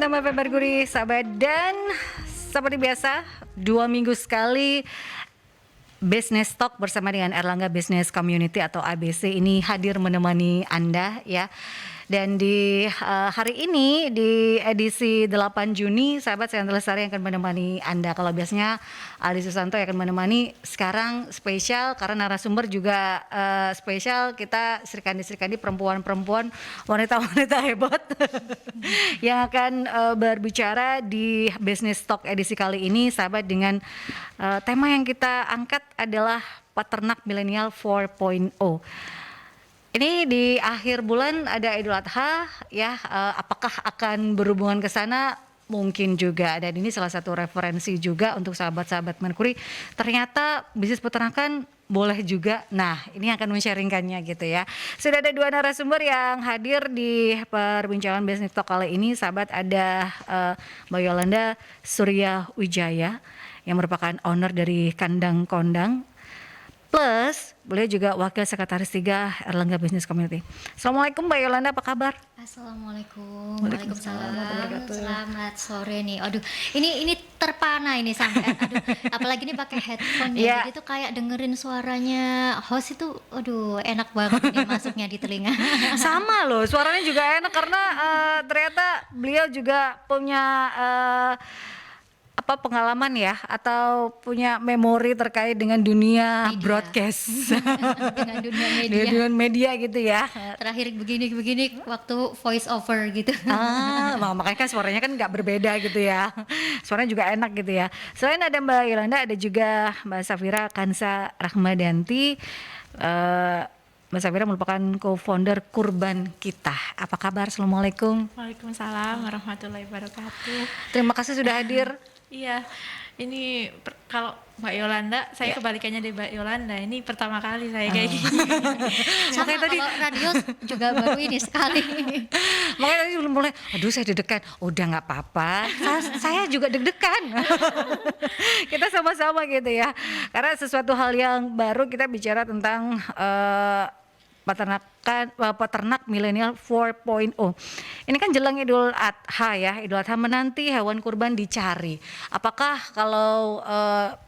Nama Mercury sahabat, dan seperti biasa 2 minggu sekali Business Talk bersama dengan Erlangga Business Community atau ABC ini hadir menemani Anda ya. Dan di hari ini di edisi 8 Juni sahabat, saya Andra Lestari yang akan menemani Anda. Kalau biasanya Aldi Susanto yang akan menemani, sekarang spesial karena narasumber juga spesial. Kita serikandi perempuan-perempuan, wanita-wanita hebat yang akan berbicara di Business Talk edisi kali ini sahabat, dengan tema yang kita angkat adalah peternak milenial 4.0. Ini di akhir bulan ada Idul Adha ya, apakah akan berhubungan ke sana? Mungkin juga, dan ini salah satu referensi juga untuk sahabat-sahabat Mercury. Ternyata bisnis peternakan boleh juga. Nah, ini akan men-sharingkannya gitu ya. Sudah ada 2 narasumber yang hadir di perbincangan Business Talk kali ini sahabat. Ada Mbak Yolanda Surya Wijaya yang merupakan owner dari Kandang Kondang, plus beliau juga Wakil Sekretaris 3 Erlangga Business Community. Assalamualaikum Mbak Yolanda, apa kabar? Assalamualaikum. Waalaikumsalam. Selamat sore nih. Aduh, ini terpana ini sampai. Aduh, apalagi ini pakai headphone ya. Jadi tuh kayak dengerin suaranya host itu, aduh, enak banget nih masuknya di telinga. Sama loh, suaranya juga enak karena ternyata beliau juga punya pengalaman ya, atau punya memori terkait dengan dunia broadcast, dengan dunia media. Dengan media gitu ya. Terakhir begini waktu voice over gitu. Makanya kan suaranya kan nggak berbeda gitu ya. Suaranya juga enak gitu ya. Selain ada Mbak Yolanda, ada juga Mbak Safira Kansa Rahmadanti. Mbak Safira merupakan co-founder Kurban Kita. Apa kabar? Assalamualaikum. Waalaikumsalam warahmatullahi wabarakatuh. Terima kasih sudah hadir. Iya, ini kalau Mbak Yolanda, saya kebalikannya dari Mbak Yolanda. Ini pertama kali saya kayak gini. Sama tadi radio juga baru ini sekali. Makanya tadi belum mulai, aduh saya deg-degan. Udah nggak apa-apa, saya juga deg-degan. Kita sama-sama gitu ya. Karena sesuatu hal yang baru, kita bicara tentang peternak milenial 4.0. Ini kan jelang Idul Adha ya. Idul Adha menanti hewan kurban dicari. Apakah kalau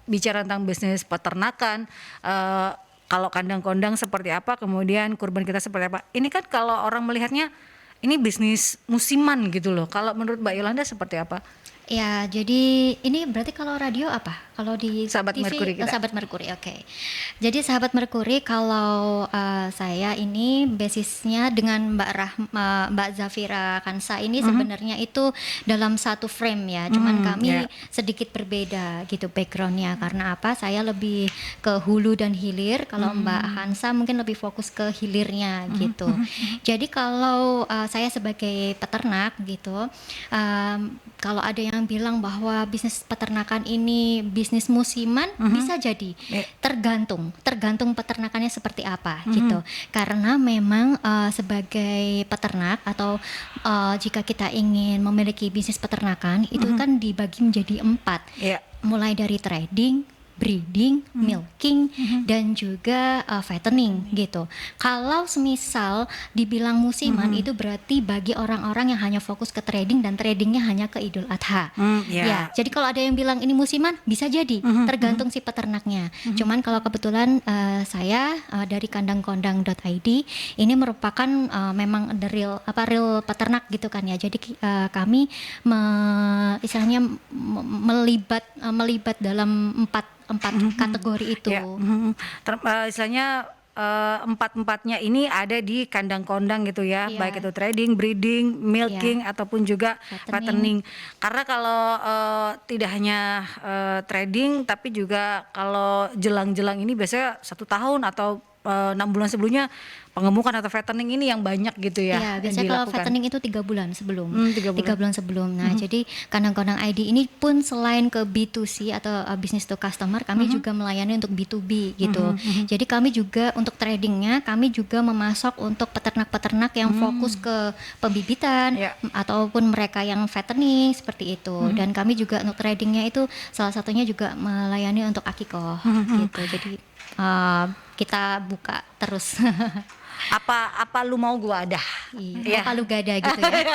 bicara tentang bisnis peternakan, kalau kandang kondang seperti apa, kemudian kurban kita seperti apa? Ini kan kalau orang melihatnya ini bisnis musiman gitu loh. Kalau menurut Mbak Yolanda seperti apa? Ya, jadi ini berarti kalau radio apa? Kalau di Sahabat TV, Mercury kita. Sahabat Mercury, oke. Jadi Sahabat Mercury, kalau saya ini basisnya dengan Mbak Zafira Kansa ini sebenarnya itu dalam satu frame ya. Cuman kami sedikit berbeda gitu backgroundnya. Karena apa? Saya lebih ke hulu dan hilir. Kalau Mbak Kansa mungkin lebih fokus ke hilirnya gitu. Jadi kalau saya sebagai peternak gitu, kalau ada yang bilang bahwa bisnis peternakan ini bisnis musiman, bisa jadi tergantung peternakannya seperti apa gitu. Karena memang sebagai peternak atau jika kita ingin memiliki bisnis peternakan itu kan dibagi menjadi 4, mulai dari trading, breeding, milking, dan juga fattening gitu. Kalau semisal dibilang musiman itu berarti bagi orang-orang yang hanya fokus ke trading dan tradingnya hanya ke Idul Adha. Ya, jadi kalau ada yang bilang ini musiman, bisa jadi tergantung si peternaknya. Cuman kalau kebetulan saya dari kandangkondang.id ini merupakan memang the real peternak gitu kan ya. Jadi kami istilahnya melibat dalam empat kategori itu. Istilahnya 4-4-nya ini ada di kandang kondang gitu ya, baik itu trading, breeding, milking ataupun juga fattening. Karena kalau tidak hanya trading, tapi juga kalau jelang-jelang ini biasanya 1 tahun atau 6 bulan sebelumnya pengemukan atau fattening ini yang banyak gitu ya. Iya, biasanya kalau fattening itu 3 bulan sebelum. 3 bulan sebelum. Nah, jadi kandang-kondang ID ini pun selain ke B2C atau business to customer, kami juga melayani untuk B2B gitu. Jadi kami juga untuk tradingnya, kami juga memasok untuk peternak-peternak yang fokus ke pembibitan ataupun mereka yang fattening seperti itu. Dan kami juga untuk tradingnya itu salah satunya juga melayani untuk akikoh gitu. Jadi kita buka terus. Apa lu mau gua ada. Iya, apa lu gada gitu ya.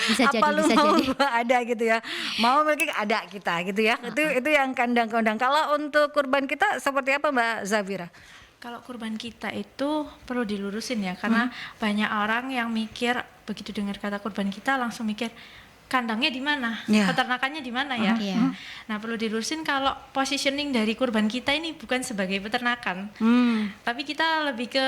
Bisa jadi, Apa lu bisa mau jadi. gua ada gitu ya. Mau memiliki ada kita gitu ya. Itu yang kandang-kandang. Kalau untuk kurban kita seperti apa Mbak Zafira? Kalau kurban kita itu perlu dilurusin ya, karena banyak orang yang mikir begitu dengar kata kurban kita langsung mikir kandangnya di mana, Yeah. peternakannya di mana ya. Iya. Nah, perlu dilurusin kalau positioning dari kurban kita ini bukan sebagai peternakan, tapi kita lebih ke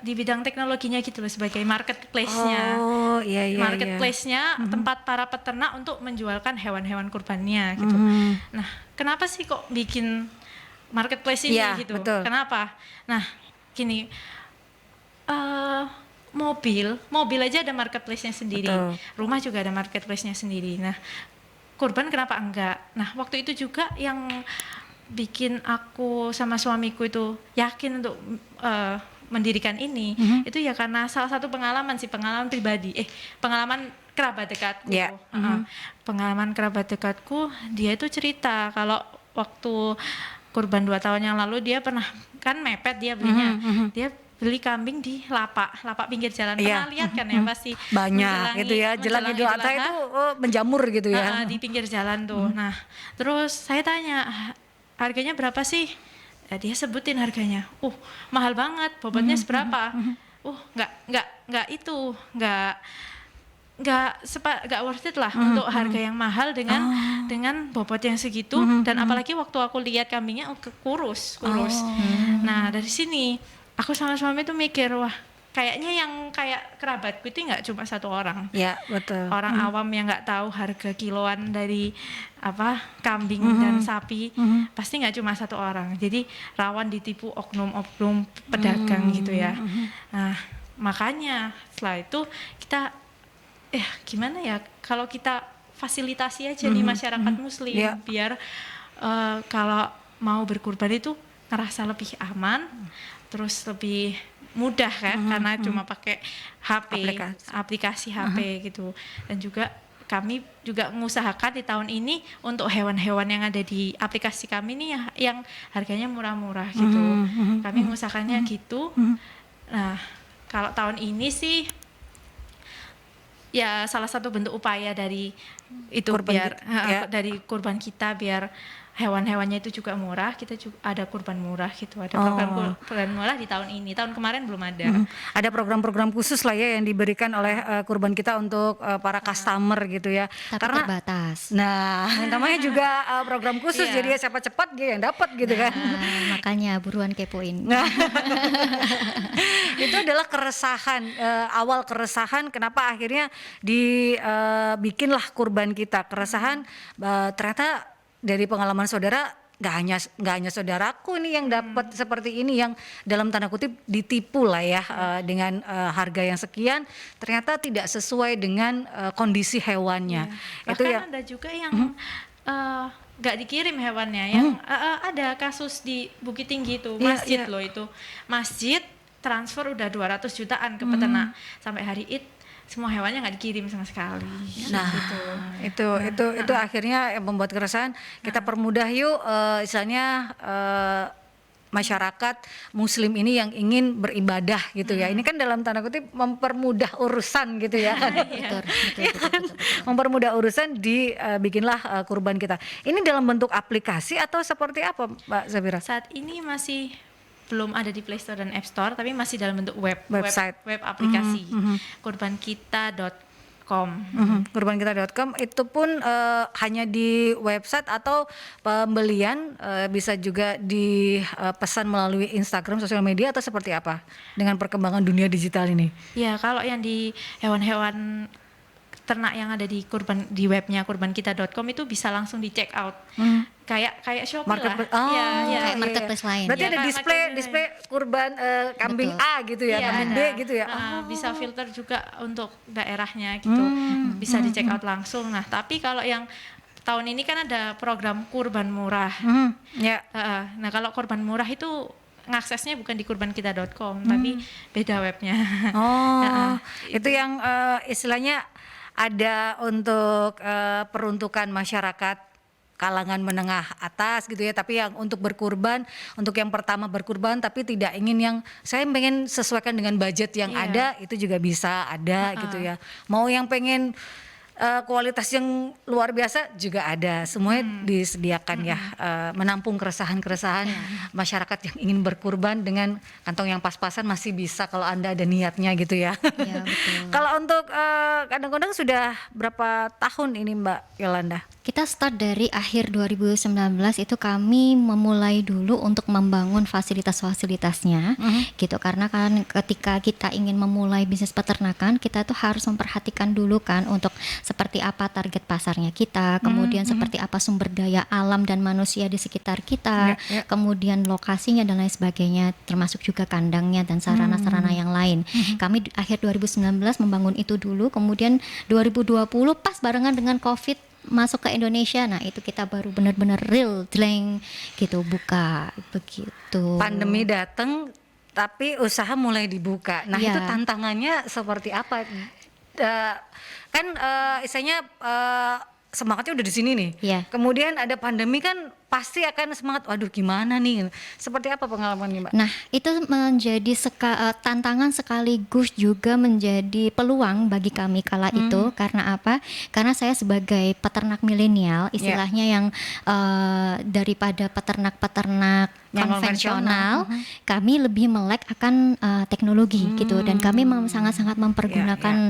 di bidang teknologinya gitu loh, sebagai marketplace-nya. Oh, iya. Marketplace-nya tempat para peternak untuk menjualkan hewan-hewan kurbannya gitu. Nah, kenapa sih kok bikin marketplace ini Iya, gitu? betul. Kenapa? Nah, gini, mobil aja ada marketplace-nya sendiri, Betul. rumah juga ada marketplace-nya sendiri. Nah, kurban kenapa enggak? Nah, waktu itu juga yang bikin aku sama suamiku itu yakin untuk mendirikan ini, itu ya karena salah satu pengalaman pribadi, pengalaman kerabat dekatku. Yeah. Pengalaman kerabat dekatku, dia itu cerita kalau waktu kurban 2 tahun yang lalu dia pernah, kan mepet dia belinya, dia beli kambing di lapak pinggir jalan. Iya. Pernah lihat kan ya pasti Banyak gitu ya. Jelang Idul Adha itu menjamur gitu ya. di pinggir jalan tuh. Nah, terus saya tanya, harganya berapa sih? Dia sebutin harganya. Mahal banget. Bobotnya seberapa? Nggak worth it lah untuk harga yang mahal dengan bobot yang segitu, dan apalagi waktu aku lihat kambingnya kurus. Nah, dari sini aku sama suami tuh mikir, wah, kayaknya yang kayak kerabatku itu nggak cuma satu orang. Ya, betul. Orang awam yang nggak tahu harga kiloan dari kambing dan sapi, pasti nggak cuma satu orang. Jadi rawan ditipu oknum-oknum pedagang gitu ya. Nah, makanya setelah itu kita gimana ya, kalau kita fasilitasi aja nih masyarakat muslim, Yeah. biar kalau mau berkurban itu ngerasa lebih aman, terus lebih mudah kan, karena cuma pakai HP, aplikasi HP gitu. Dan juga kami juga mengusahakan di tahun ini untuk hewan-hewan yang ada di aplikasi kami nih yang harganya murah-murah gitu. Kami mengusahakannya gitu. Nah, kalau tahun ini sih ya salah satu bentuk upaya dari itu Kurban dari kurban kita, biar hewan-hewannya itu juga murah. Kita juga ada kurban murah gitu, ada program kurban murah di tahun ini. Tahun kemarin belum ada. Ada program-program khusus lah ya yang diberikan oleh kurban kita untuk para customer gitu ya. Tapi Karena terbatas. nah, namanya juga program khusus, Iya. jadi ya siapa cepat dia yang dapat gitu kan. Makanya buruan kepoin. Nah, itu adalah keresahan, awal keresahan kenapa akhirnya dibikinlah kurban kita. Keresahan ternyata dari pengalaman saudara, nggak hanya saudaraku nih yang dapat seperti ini, yang dalam tanda kutip ditipu lah ya, dengan harga yang sekian, ternyata tidak sesuai dengan kondisi hewannya. Itu Bahkan ya. ada juga yang nggak dikirim hewannya, yang ada kasus di Bukit Tinggi itu, Iya, masjid iya. loh itu, masjid transfer udah 200 jutaan ke peternak, sampai hari Id semua hewannya nggak dikirim sama sekali. Nah, itu akhirnya yang membuat keresahan. Kita permudah yuk, istilahnya masyarakat muslim ini yang ingin beribadah gitu ya. Ini kan dalam tanda kutip mempermudah urusan gitu ya kan. Betul. Mempermudah urusan, dibikinlah kurban kita. Ini dalam bentuk aplikasi atau seperti apa Mbak Zafira? Saat ini masih belum ada di Play Store dan App Store, tapi masih dalam bentuk Website. web aplikasi. Kurbankita.com. Kurbankita.com itu pun hanya di website, atau pembelian bisa juga dipesan melalui Instagram, sosial media, atau seperti apa dengan perkembangan dunia digital ini? Ya, kalau yang di hewan-hewan ternak yang ada di webnya kurbankita.com itu bisa langsung di check out. Kayak Shopee Marketplace. lah. Iya, kayak marketplace lain. Berarti Iya, ada kayak display marketplace. kurban kambing Betul. A gitu ya, Iya, kambing B ada. gitu ya. Bisa filter juga untuk daerahnya gitu. Bisa di check out langsung. Nah, tapi kalau yang tahun ini kan ada program kurban murah. Ya. Nah, kalau kurban murah itu ngaksesnya bukan di kurbankita.com, tapi beda webnya. Oh, itu yang istilahnya ada untuk peruntukan masyarakat kalangan menengah atas gitu ya, tapi yang untuk berkurban, untuk yang pertama berkurban tapi tidak ingin yang saya pengen sesuaikan dengan budget yang ada, itu juga bisa ada gitu ya. Mau yang pengen kualitas yang luar biasa juga ada, semuanya disediakan ya, menampung keresahan-keresahan masyarakat yang ingin berkurban dengan kantong yang pas-pasan masih bisa kalau Anda ada niatnya gitu ya. Ya, betul. Kalau untuk kandang-kandang sudah berapa tahun ini Mbak Yolanda? Kita start dari akhir 2019 itu kami memulai dulu untuk membangun fasilitas-fasilitasnya gitu, karena kan ketika kita ingin memulai bisnis peternakan kita tuh harus memperhatikan dulu kan untuk seperti apa target pasarnya kita, kemudian seperti apa sumber daya alam dan manusia di sekitar kita, kemudian lokasinya dan lain sebagainya, termasuk juga kandangnya dan sarana-sarana yang lain. Kami akhir 2019 membangun itu dulu, kemudian 2020 pas barengan dengan COVID masuk ke Indonesia, nah itu kita baru benar-benar real jleng gitu buka begitu. Pandemi datang tapi usaha mulai dibuka. Nah itu tantangannya seperti apa? Kan istilahnya semangatnya udah di sini nih. Kemudian ada pandemi kan pasti akan semangat, waduh gimana nih, seperti apa pengalamannya Mbak? Nah itu menjadi tantangan sekaligus juga menjadi peluang bagi kami kala itu, karena apa? Karena saya sebagai peternak milenial istilahnya yang daripada peternak-peternak konvensional, kami lebih melek akan teknologi gitu, dan kami sangat-sangat mempergunakan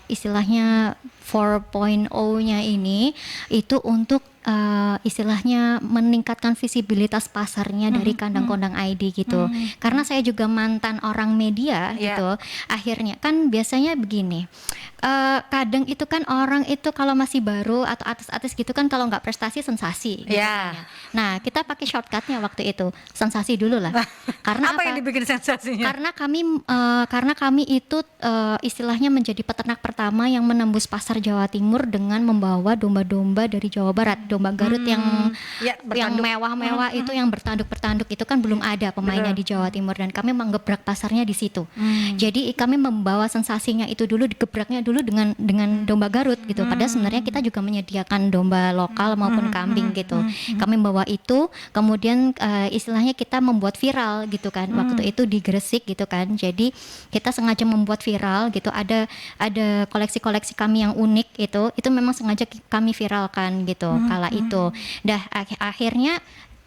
istilahnya 4.0-nya ini itu untuk istilahnya meningkatkan visibilitas pasarnya dari kandang-kandang ID gitu. Karena saya juga mantan orang media gitu. Akhirnya kan biasanya begini. Kadang itu kan orang itu kalau masih baru atau artis-artis gitu kan kalau nggak prestasi sensasi. Nah, kita pakai shortcutnya waktu itu. Sensasi dulu lah. Karena apa yang dibikin sensasinya? Karena kami itu istilahnya menjadi peternak pertama yang menembus pasar Jawa Timur dengan membawa domba-domba dari Jawa Barat. Domba Garut yang mewah-mewah itu yang bertanduk-bertanduk itu kan belum ada pemainnya di Jawa Timur, dan kami menggebrak pasarnya di situ. Jadi kami membawa sensasinya itu dulu, digebraknya dulu dengan domba Garut gitu. Padahal sebenarnya kita juga menyediakan domba lokal maupun kambing gitu. Kami membawa itu, kemudian istilahnya kita membuat viral gitu kan. Waktu itu di Gresik gitu kan. Jadi kita sengaja membuat viral gitu. Ada koleksi-koleksi kami yang unik itu memang sengaja kami viralkan gitu. Kala itu, akhirnya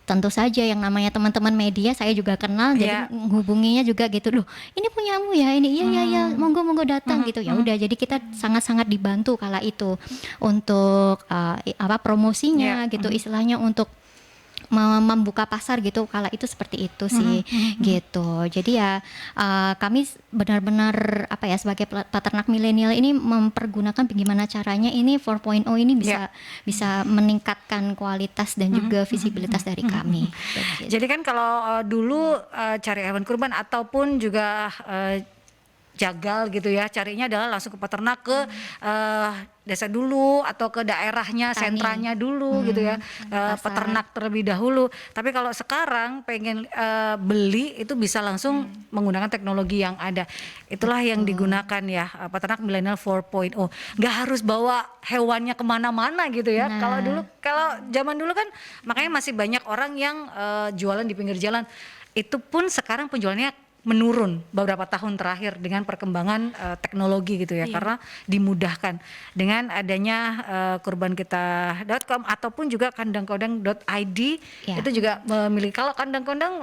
tentu saja yang namanya teman-teman media saya juga kenal, jadi hubunginya juga gitu, loh ini punyamu ya, ini iya monggo datang gitu. Ya udah, jadi kita sangat-sangat dibantu kala itu untuk promosinya gitu, istilahnya untuk membuka pasar gitu, kala itu seperti itu sih gitu. Jadi ya kami benar-benar sebagai peternak milenial ini mempergunakan bagaimana caranya ini 4.0 ini bisa meningkatkan kualitas dan juga visibilitas dari kami. Jadi kan kalau dulu cari hewan kurban ataupun juga jagal gitu ya, carinya adalah langsung ke peternak, ke desa dulu atau ke daerahnya, sentranya dulu gitu ya, peternak terlebih dahulu. Tapi kalau sekarang pengen beli itu bisa langsung menggunakan teknologi yang ada. Itulah yang digunakan ya, peternak milenial 4.0. Nggak harus bawa hewannya kemana-mana gitu ya. Kalau zaman dulu kan makanya masih banyak orang yang jualan di pinggir jalan. Itu pun sekarang penjualannya menurun beberapa tahun terakhir dengan perkembangan teknologi gitu ya, karena dimudahkan dengan adanya kurbankita.com ataupun juga kandangkondang.id itu juga memiliki. Kalau kandang-kondang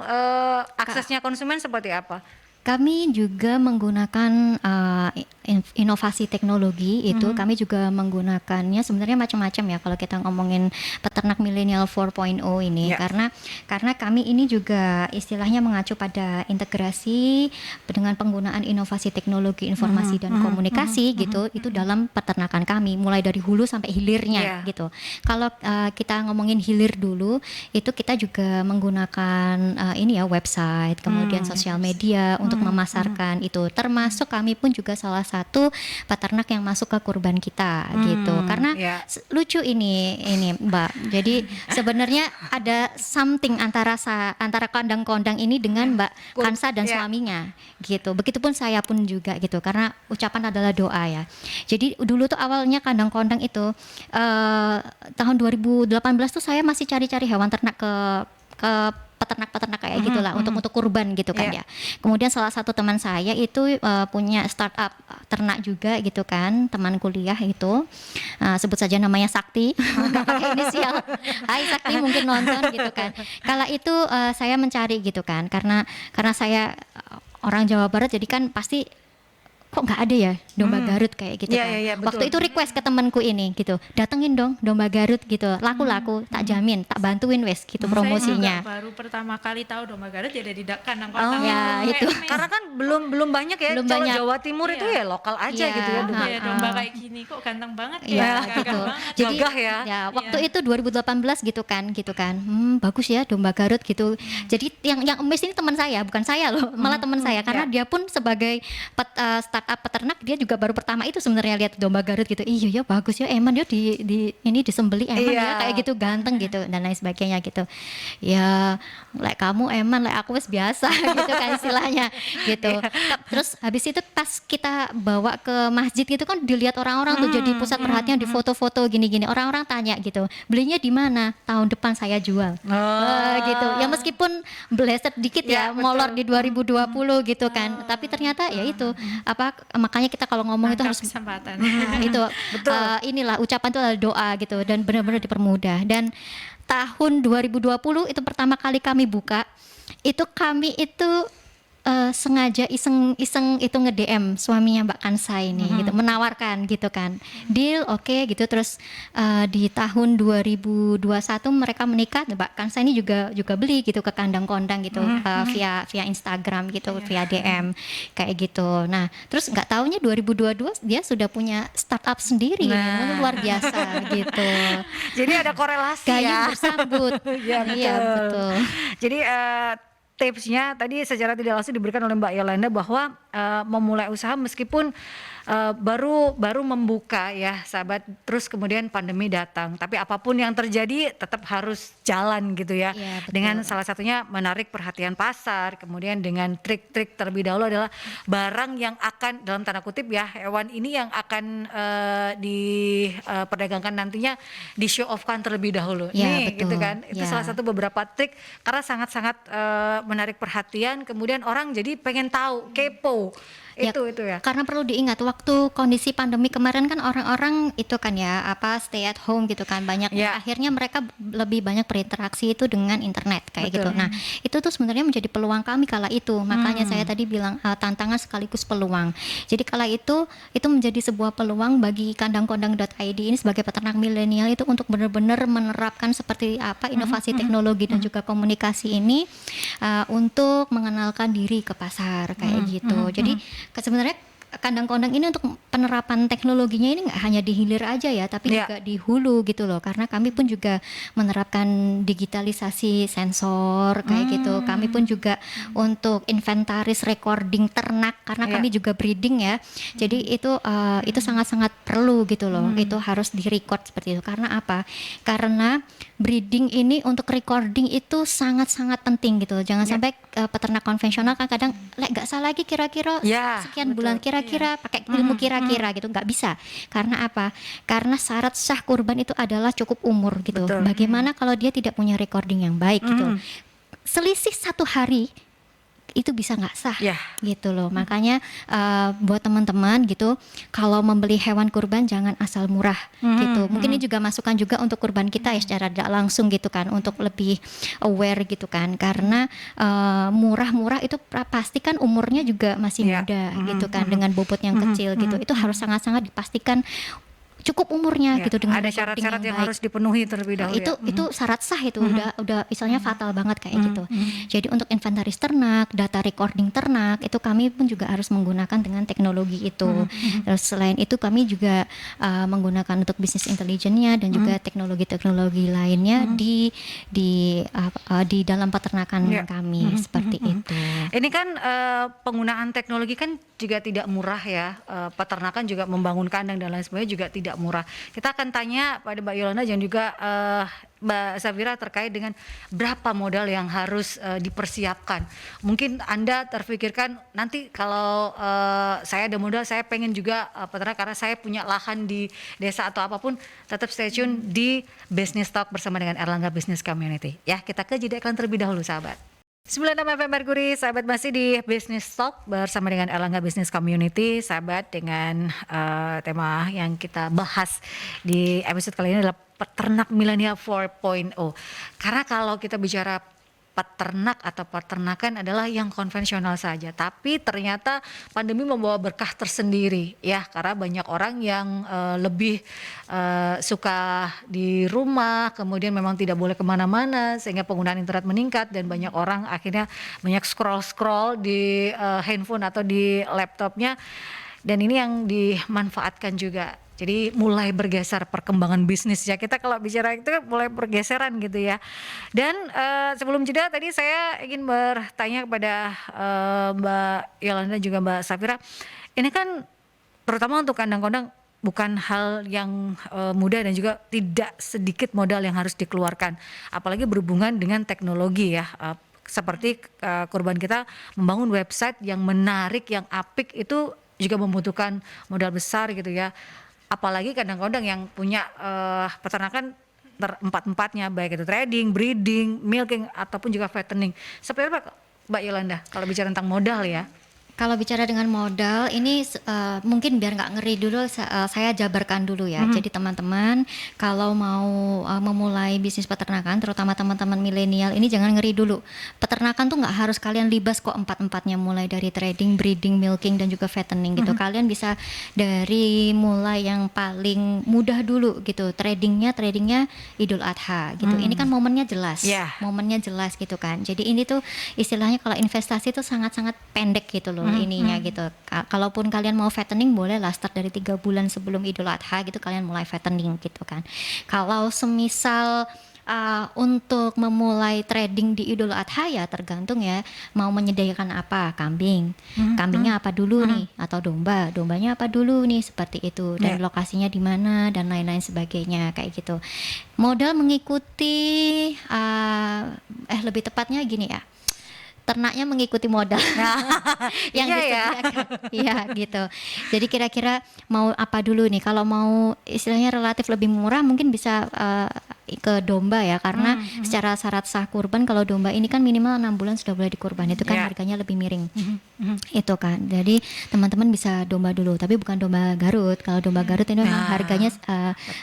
aksesnya konsumen seperti apa? Kami juga menggunakan inovasi teknologi itu, kami juga menggunakannya sebenarnya macam-macam ya kalau kita ngomongin peternak milenial 4.0 ini, karena kami ini juga istilahnya mengacu pada integrasi dengan penggunaan inovasi teknologi informasi dan komunikasi gitu, itu dalam peternakan kami mulai dari hulu sampai hilirnya gitu. Kalau kita ngomongin hilir dulu, itu kita juga menggunakan website, kemudian sosial media untuk untuk memasarkan itu. Termasuk kami pun juga salah satu peternak yang masuk ke kurban kita gitu. Karena lucu ini Mbak. Jadi sebenarnya ada something antara kandang-kondang ini dengan Mbak Kansa dan suaminya gitu. Begitupun saya pun juga gitu, karena ucapan adalah doa ya. Jadi dulu tuh awalnya kandang-kondang itu tahun 2018 tuh saya masih cari-cari hewan ternak ke peternak-peternak kayak gitulah untuk kurban gitu kan ya. Kemudian salah satu teman saya itu punya startup ternak juga gitu kan, teman kuliah itu sebut saja namanya Sakti, nggak pakai inisial. Hai Sakti, mungkin nonton gitu kan. Kala itu saya mencari gitu kan, karena saya orang Jawa Barat, jadi kan pasti kok nggak ada ya domba Garut kayak gitu kan. Waktu itu request ke temanku ini gitu, datengin dong domba Garut gitu, laku-laku, tak jamin, tak bantuin wes gitu promosinya. Saya juga baru pertama kali tahu domba Garut ya dari kandang kondang itu. Karena kan belum banyak ya, kalau Jawa Timur itu ya lokal aja gitu ya. Domba kayak gini kok ganteng banget gitu. Jadi waktu itu 2018 gitu kan. Bagus ya domba Garut gitu. Jadi yang emes ini teman saya, bukan saya loh, malah teman saya, karena dia pun sebagai startup peternak, dia juga baru pertama itu sebenarnya lihat domba Garut gitu. Iya ya bagus ya, emang dia ini disembeli emang ya kayak gitu, ganteng gitu dan lain sebagainya gitu. Ya like kamu emang, like aku wes biasa gitu kan istilahnya gitu. Terus habis itu pas kita bawa ke masjid gitu kan, dilihat orang-orang tuh jadi pusat perhatian, di foto-foto gini-gini. Orang-orang tanya gitu, belinya di mana? Tahun depan saya jual. Gitu. Ya meskipun bleset dikit ya, molor di 2020 gitu kan. Tapi ternyata ya itu makanya kita kalau ngomong itu harus kesempatan. Itu inilah ucapan itu adalah doa gitu, dan benar-benar dipermudah. Dan tahun 2020 itu pertama kali kami buka, itu kami itu sengaja iseng itu nge-DM suaminya Mbak Kansa ini gitu, menawarkan gitu kan, deal oke gitu. Terus di tahun 2021 mereka menikah, Mbak Kansa ini juga beli gitu ke kandang-kondang gitu, via Instagram gitu, via DM kayak gitu. Nah terus nggak taunya 2022 dia sudah punya startup sendiri, luar biasa gitu. Jadi ada korelasi Gayung bersambut. Iya betul. Jadi tipsnya tadi secara tidak langsung diberikan oleh Mbak Yolanda bahwa memulai usaha meskipun baru membuka ya sahabat, terus kemudian pandemi datang, tapi apapun yang terjadi tetap harus jalan gitu ya. Dengan salah satunya menarik perhatian pasar, kemudian dengan trik-trik terlebih dahulu adalah barang yang akan, dalam tanda kutip ya, hewan ini yang akan diperdagangkan nantinya di show off kan terlebih dahulu. Nih gitu kan, itu salah satu beberapa trik karena sangat-sangat menarik perhatian, kemudian orang jadi pengen tahu, kepo. Itu ya. Karena perlu diingat waktu kondisi pandemi kemarin kan orang-orang itu kan ya stay at home gitu kan, banyak akhirnya mereka lebih banyak berinteraksi itu dengan internet kayak gitu. Nah itu tuh sebenarnya menjadi peluang kami kala itu, makanya saya tadi bilang tantangan sekaligus peluang. Jadi kala itu menjadi sebuah peluang bagi kandangkondang.id ini sebagai peternak milenial itu untuk benar-benar menerapkan seperti apa inovasi teknologi dan juga komunikasi ini untuk mengenalkan diri ke pasar kayak gitu. Jadi sebenarnya kandang-kondang ini untuk penerapan teknologinya ini nggak hanya di hilir aja ya, tapi juga di hulu gitu loh, karena kami pun juga menerapkan digitalisasi sensor kayak gitu. Kami pun juga untuk inventaris recording ternak, karena kami juga breeding ya, jadi itu sangat-sangat perlu gitu loh. Itu harus di-record seperti itu. Karena apa? Karena breeding ini untuk recording itu sangat-sangat penting gitu. Jangan sampai peternak konvensional kan kadang nggak salah lagi kira-kira sekian bulan kira-kira pakai ilmu kira-kira gitu, nggak bisa. Karena apa? Karena syarat sah kurban itu adalah cukup umur gitu. Bagaimana kalau dia tidak punya recording yang baik gitu? Selisih 1 hari itu bisa nggak sah gitu loh. Makanya buat teman-teman gitu, kalau membeli hewan kurban jangan asal murah gitu. Mungkin ini juga masukan juga untuk kurban kita ya secara tidak langsung gitu kan, untuk lebih aware gitu kan, karena murah-murah itu pasti kan umurnya juga masih muda gitu kan, dengan bobot yang kecil gitu. Itu harus sangat-sangat dipastikan cukup umurnya Ya, gitu dengan ada recording syarat-syarat yang baik. harus dipenuhi terlebih dahulu. Itu syarat sah itu udah misalnya fatal banget kayak gitu. Jadi untuk inventaris ternak, data recording ternak itu kami pun juga harus menggunakan dengan teknologi itu. Terus selain itu kami juga menggunakan untuk bisnis intelligence-nya dan juga teknologi-teknologi lainnya di dalam peternakan Ya. kami seperti itu. Ini kan penggunaan teknologi kan juga tidak murah ya. Peternakan juga membangun kandang dan lain sebagainya juga tidak murah. Kita akan tanya pada Mbak Yolanda dan juga Mbak Zafira terkait dengan berapa modal yang harus dipersiapkan. Mungkin Anda terfikirkan nanti kalau saya ada modal, saya pengen juga peternak karena saya punya lahan di desa atau apapun. Tetap stay tune di Business Talk bersama dengan Erlangga Business Community. Ya, kita ke jeda iklan terlebih dahulu, sahabat. 96 FM Mercury, sahabat, masih di Business Talk bersama dengan Erlangga Business Community, sahabat, dengan tema yang kita bahas di episode kali ini adalah peternak milenial 4.0. Karena kalau kita bicara peternak atau peternakan adalah yang konvensional saja, tapi ternyata pandemi membawa berkah tersendiri ya, karena banyak orang yang lebih suka di rumah, kemudian memang tidak boleh kemana-mana sehingga penggunaan internet meningkat dan banyak orang akhirnya banyak scroll di handphone atau di laptopnya, dan ini yang dimanfaatkan juga. Jadi mulai bergeser perkembangan bisnis ya, kita kalau bicara itu kan mulai pergeseran gitu ya. Dan sebelum jeda tadi saya ingin bertanya kepada Mbak Yolanda juga Mbak Zafira, ini kan terutama untuk kandang-kandang bukan hal yang mudah dan juga tidak sedikit modal yang harus dikeluarkan, apalagi berhubungan dengan teknologi ya. Seperti kurban kita membangun website yang menarik, yang apik, itu juga membutuhkan modal besar gitu ya. Apalagi kadang-kadang yang punya peternakan empat-empatnya, baik itu trading, breeding, milking ataupun juga fattening. Seperti apa Mbak Yolanda kalau bicara tentang modal ya? Kalau bicara dengan modal ini mungkin biar nggak ngeri dulu saya jabarkan dulu ya. Jadi teman-teman kalau mau memulai bisnis peternakan, terutama teman-teman milenial ini jangan ngeri dulu. Peternakan tuh nggak harus kalian libas kok empat-empatnya, mulai dari trading, breeding, milking dan juga fattening gitu. Kalian bisa dari mulai yang paling mudah dulu gitu. Tradingnya Idul Adha gitu. Ini kan momennya jelas, momennya jelas gitu kan. Jadi ini tuh istilahnya kalau investasi tuh sangat-sangat pendek gitu loh. Ininya gitu. Kalaupun kalian mau fattening boleh lah start dari 3 bulan sebelum Idul Adha gitu, kalian mulai fattening gitu kan. Kalau semisal untuk memulai trading di Idul Adha ya tergantung ya mau menyediakan apa, kambingnya apa dulu nih, atau dombanya apa dulu nih, seperti itu, dan lokasinya di mana dan lain-lain sebagainya kayak gitu. Modal mengikuti lebih tepatnya gini ya, ternaknya mengikuti modal yang disediakan. Iya gitu. Jadi kira-kira mau apa dulu nih? Kalau mau istilahnya relatif lebih murah mungkin bisa ke domba ya, karena secara syarat sah kurban kalau domba ini kan minimal 6 bulan sudah boleh dikurban, itu kan harganya lebih miring. Itu kan. Jadi teman-teman bisa domba dulu, tapi bukan domba Garut. Kalau domba Garut ini memang harganya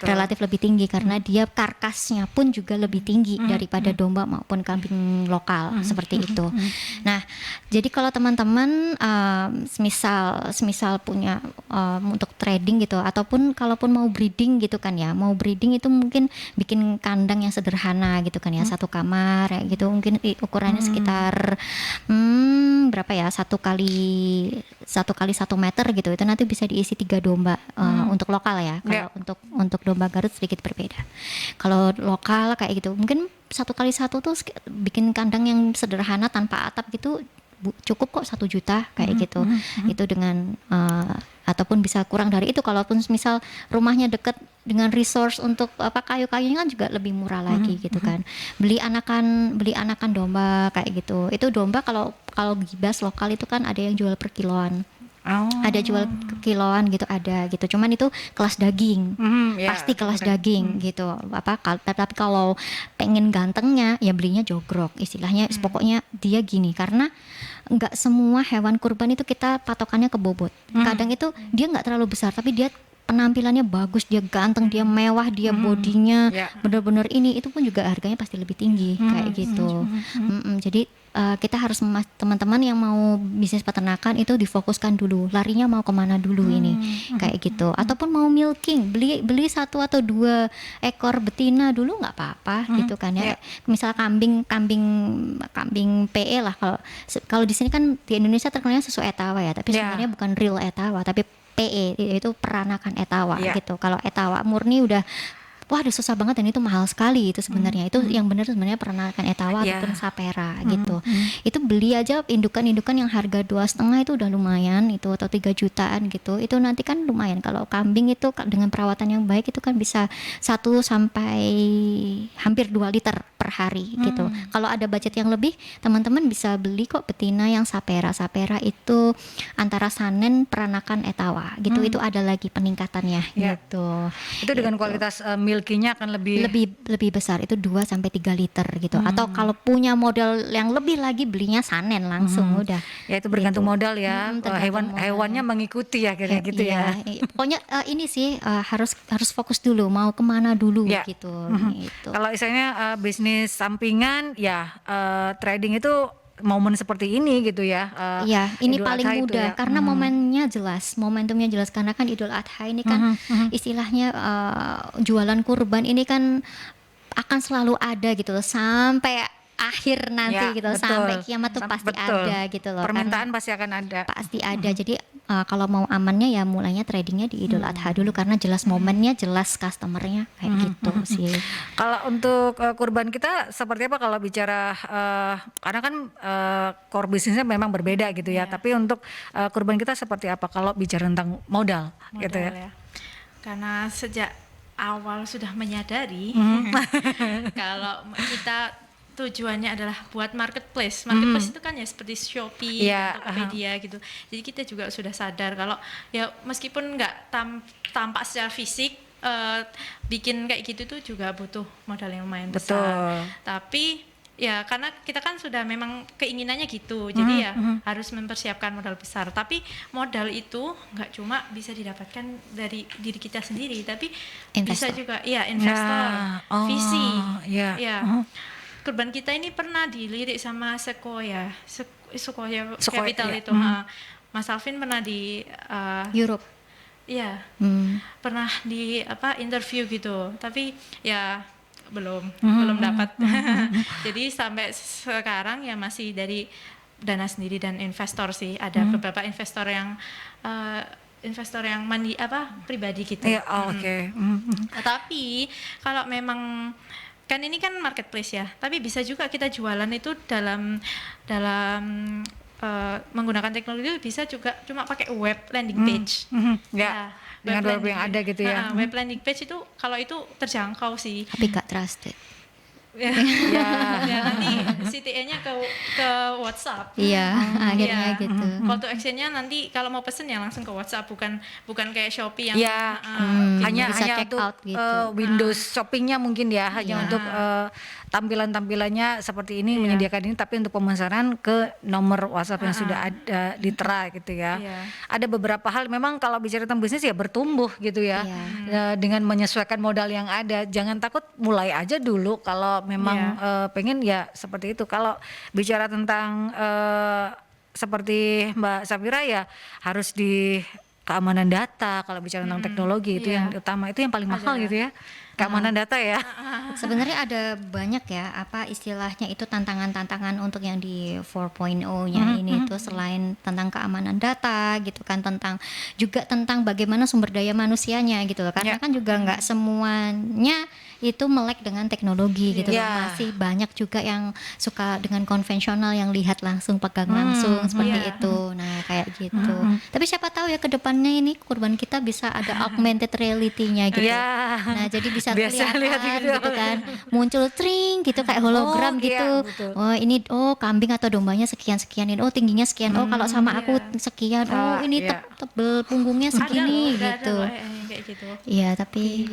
relatif lebih tinggi karena dia karkasnya pun juga lebih tinggi daripada domba maupun kambing lokal seperti itu. Nah, jadi kalau teman-teman semisal punya untuk trading gitu, ataupun kalaupun mau breeding gitu kan ya, mau breeding itu mungkin bikin kandang yang sederhana gitu kan ya, 1 kamar ya gitu, mungkin ukurannya sekitar berapa ya, 1 kali 1 meter gitu, itu nanti bisa diisi 3 domba untuk lokal ya. Kalau untuk domba Garut sedikit berbeda. Kalau lokal kayak gitu mungkin 1 kali 1 tuh bikin kandang yang sederhana tanpa atap gitu cukup kok 1 juta kayak gitu. Itu dengan ataupun bisa kurang dari itu kalaupun misal rumahnya dekat dengan resource untuk kayu-kayunya kan juga lebih murah lagi gitu kan. Beli anakan domba kayak gitu. Itu domba kalau gibas lokal itu kan ada yang jual per kiloan. Ada jual kiloan gitu, ada gitu. Cuman itu kelas daging, pasti kelas daging gitu. Tapi kalau pengen gantengnya ya belinya jogrok, istilahnya. Pokoknya dia gini, karena nggak semua hewan kurban itu kita patokannya ke bobot. Kadang itu dia nggak terlalu besar, tapi dia penampilannya bagus, dia ganteng, dia mewah, dia bodinya bener-bener ini, itu pun juga harganya pasti lebih tinggi kayak gitu. Jadi kita harus teman-teman yang mau bisnis peternakan itu difokuskan dulu, larinya mau kemana dulu ini, kayak gitu. Ataupun mau milking, beli 1 atau 2 ekor betina dulu nggak apa-apa gitu kan ya. Misal kambing PE lah, kalau di sini kan di Indonesia terkenalnya susu etawa ya, tapi sebenarnya bukan real etawa, tapi PE itu peranakan etawa gitu. Kalau etawa murni udah susah banget dan itu mahal sekali itu sebenarnya. Itu yang benar sebenarnya peranakan etawa ataupun sapera gitu. Itu beli aja indukan-indukan yang harga 2,5 itu udah lumayan itu, atau 3 jutaan gitu. Itu nanti kan lumayan. Kalau kambing itu dengan perawatan yang baik itu kan bisa 1 sampai hampir 2 liter per hari gitu. Kalau ada budget yang lebih, teman-teman bisa beli kok betina yang sapera. Sapera itu antara sanen peranakan etawa gitu. Itu ada lagi peningkatannya gitu. Itu dengan kualitas milkinya akan lebih besar, itu 2 sampai 3 liter gitu. Atau kalau punya modal yang lebih lagi, belinya sanen langsung udah. Ya itu bergantung modal ya. Hewannya mengikuti ya kayak gitu ya. Pokoknya ini sih harus fokus dulu mau kemana dulu gitu. Gitu. Kalau istilahnya bisnis sampingan ya, trading itu momen seperti ini gitu ya. Iya, ini Idul paling Adha itu mudah ya. karena momentumnya jelas karena kan Idul Adha ini kan istilahnya jualan kurban ini kan akan selalu ada gitu loh sampai akhir nanti gitu, sampai kiamat tuh pasti ada gitu loh. Permintaan pasti akan ada. Pasti ada. Jadi kalau mau amannya ya mulainya tradingnya di Idul Adha dulu karena jelas momennya, jelas customernya kayak gitu sih. Kalau untuk kurban kita seperti apa kalau bicara karena kan core bisnisnya memang berbeda gitu ya. Tapi untuk kurban kita seperti apa kalau bicara tentang modal gitu ya. Karena sejak awal sudah menyadari kalau kita tujuannya adalah buat marketplace. Marketplace itu kan ya seperti Shopee, Tokopedia gitu. Jadi kita juga sudah sadar kalau ya meskipun nggak tampak secara fisik, bikin kayak gitu tuh juga butuh modal yang lumayan besar. Tapi ya karena kita kan sudah memang keinginannya gitu, jadi ya harus mempersiapkan modal besar. Tapi modal itu nggak cuma bisa didapatkan dari diri kita sendiri, tapi bisa juga investor, visi. Kurban kita ini pernah dilirik sama Sequoia Capital itu. Mas Alvin pernah di Europe. Iya. Pernah di interview gitu. Tapi ya belum dapat. Jadi sampai sekarang ya masih dari dana sendiri dan investor sih. Ada beberapa investor yang pribadi gitu. Tapi kalau memang kan ini kan marketplace ya, tapi bisa juga kita jualan itu dalam menggunakan teknologi, bisa juga cuma pakai web landing page. Dengan web yang ada gitu ya. Web landing page itu kalau itu terjangkau sih. Tapi gak trusted. Ya, nanti CTA-nya ke WhatsApp. Iya, akhirnya gitu. Call to action-nya nanti kalau mau pesen ya langsung ke WhatsApp, bukan kayak Shopee yang hanya check untuk out gitu. Windows shoppingnya mungkin ya, hanya untuk tampilan-tampilannya seperti ini, menyediakan ini, tapi untuk pemesanan ke nomor WhatsApp yang sudah ada ditera gitu ya. Ada beberapa hal memang kalau bicara tentang bisnis ya bertumbuh gitu ya, dengan menyesuaikan modal yang ada. Jangan takut, mulai aja dulu kalau memang pengen ya seperti itu. Kalau bicara tentang seperti Mbak Safira ya harus di keamanan data. Kalau bicara tentang teknologi itu yang utama, itu yang paling mahal gitu ya, keamanan data ya. Sebenarnya ada banyak ya istilahnya itu tantangan-tantangan untuk yang di 4.0-nya ini tuh, selain tentang keamanan data gitu kan, juga tentang bagaimana sumber daya manusianya gitu loh. Karena kan juga nggak semuanya itu melek dengan teknologi gitu loh. Masih banyak juga yang suka dengan konvensional, yang lihat langsung, pegang langsung seperti itu. Nah kayak gitu. Tapi siapa tahu ya ke depannya ini kurban kita bisa ada augmented reality-nya gitu. Nah jadi bisa kelihatan gitu kan, muncul tring gitu kayak hologram gitu. Ini kambing atau dombanya sekian-sekian, ini tingginya sekian, kalau sama aku sekian, ini tebel punggungnya segini gitu. Iya tapi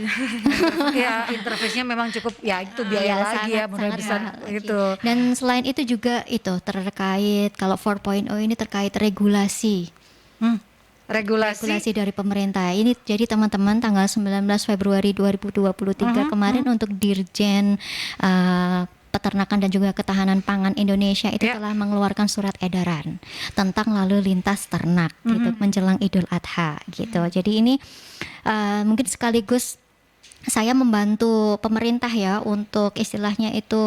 ya interface-nya memang cukup ya, itu biaya lagi ya, mudah bisa gitu. Dan selain itu juga itu terkait, kalau 4.0 ini terkait regulasi. Regulasi dari pemerintah. Ini jadi teman-teman tanggal 19 Februari 2023 kemarin untuk Dirjen Peternakan dan juga Ketahanan Pangan Indonesia itu telah mengeluarkan surat edaran tentang lalu lintas ternak gitu menjelang Idul Adha gitu. Jadi ini mungkin sekaligus saya membantu pemerintah ya untuk istilahnya itu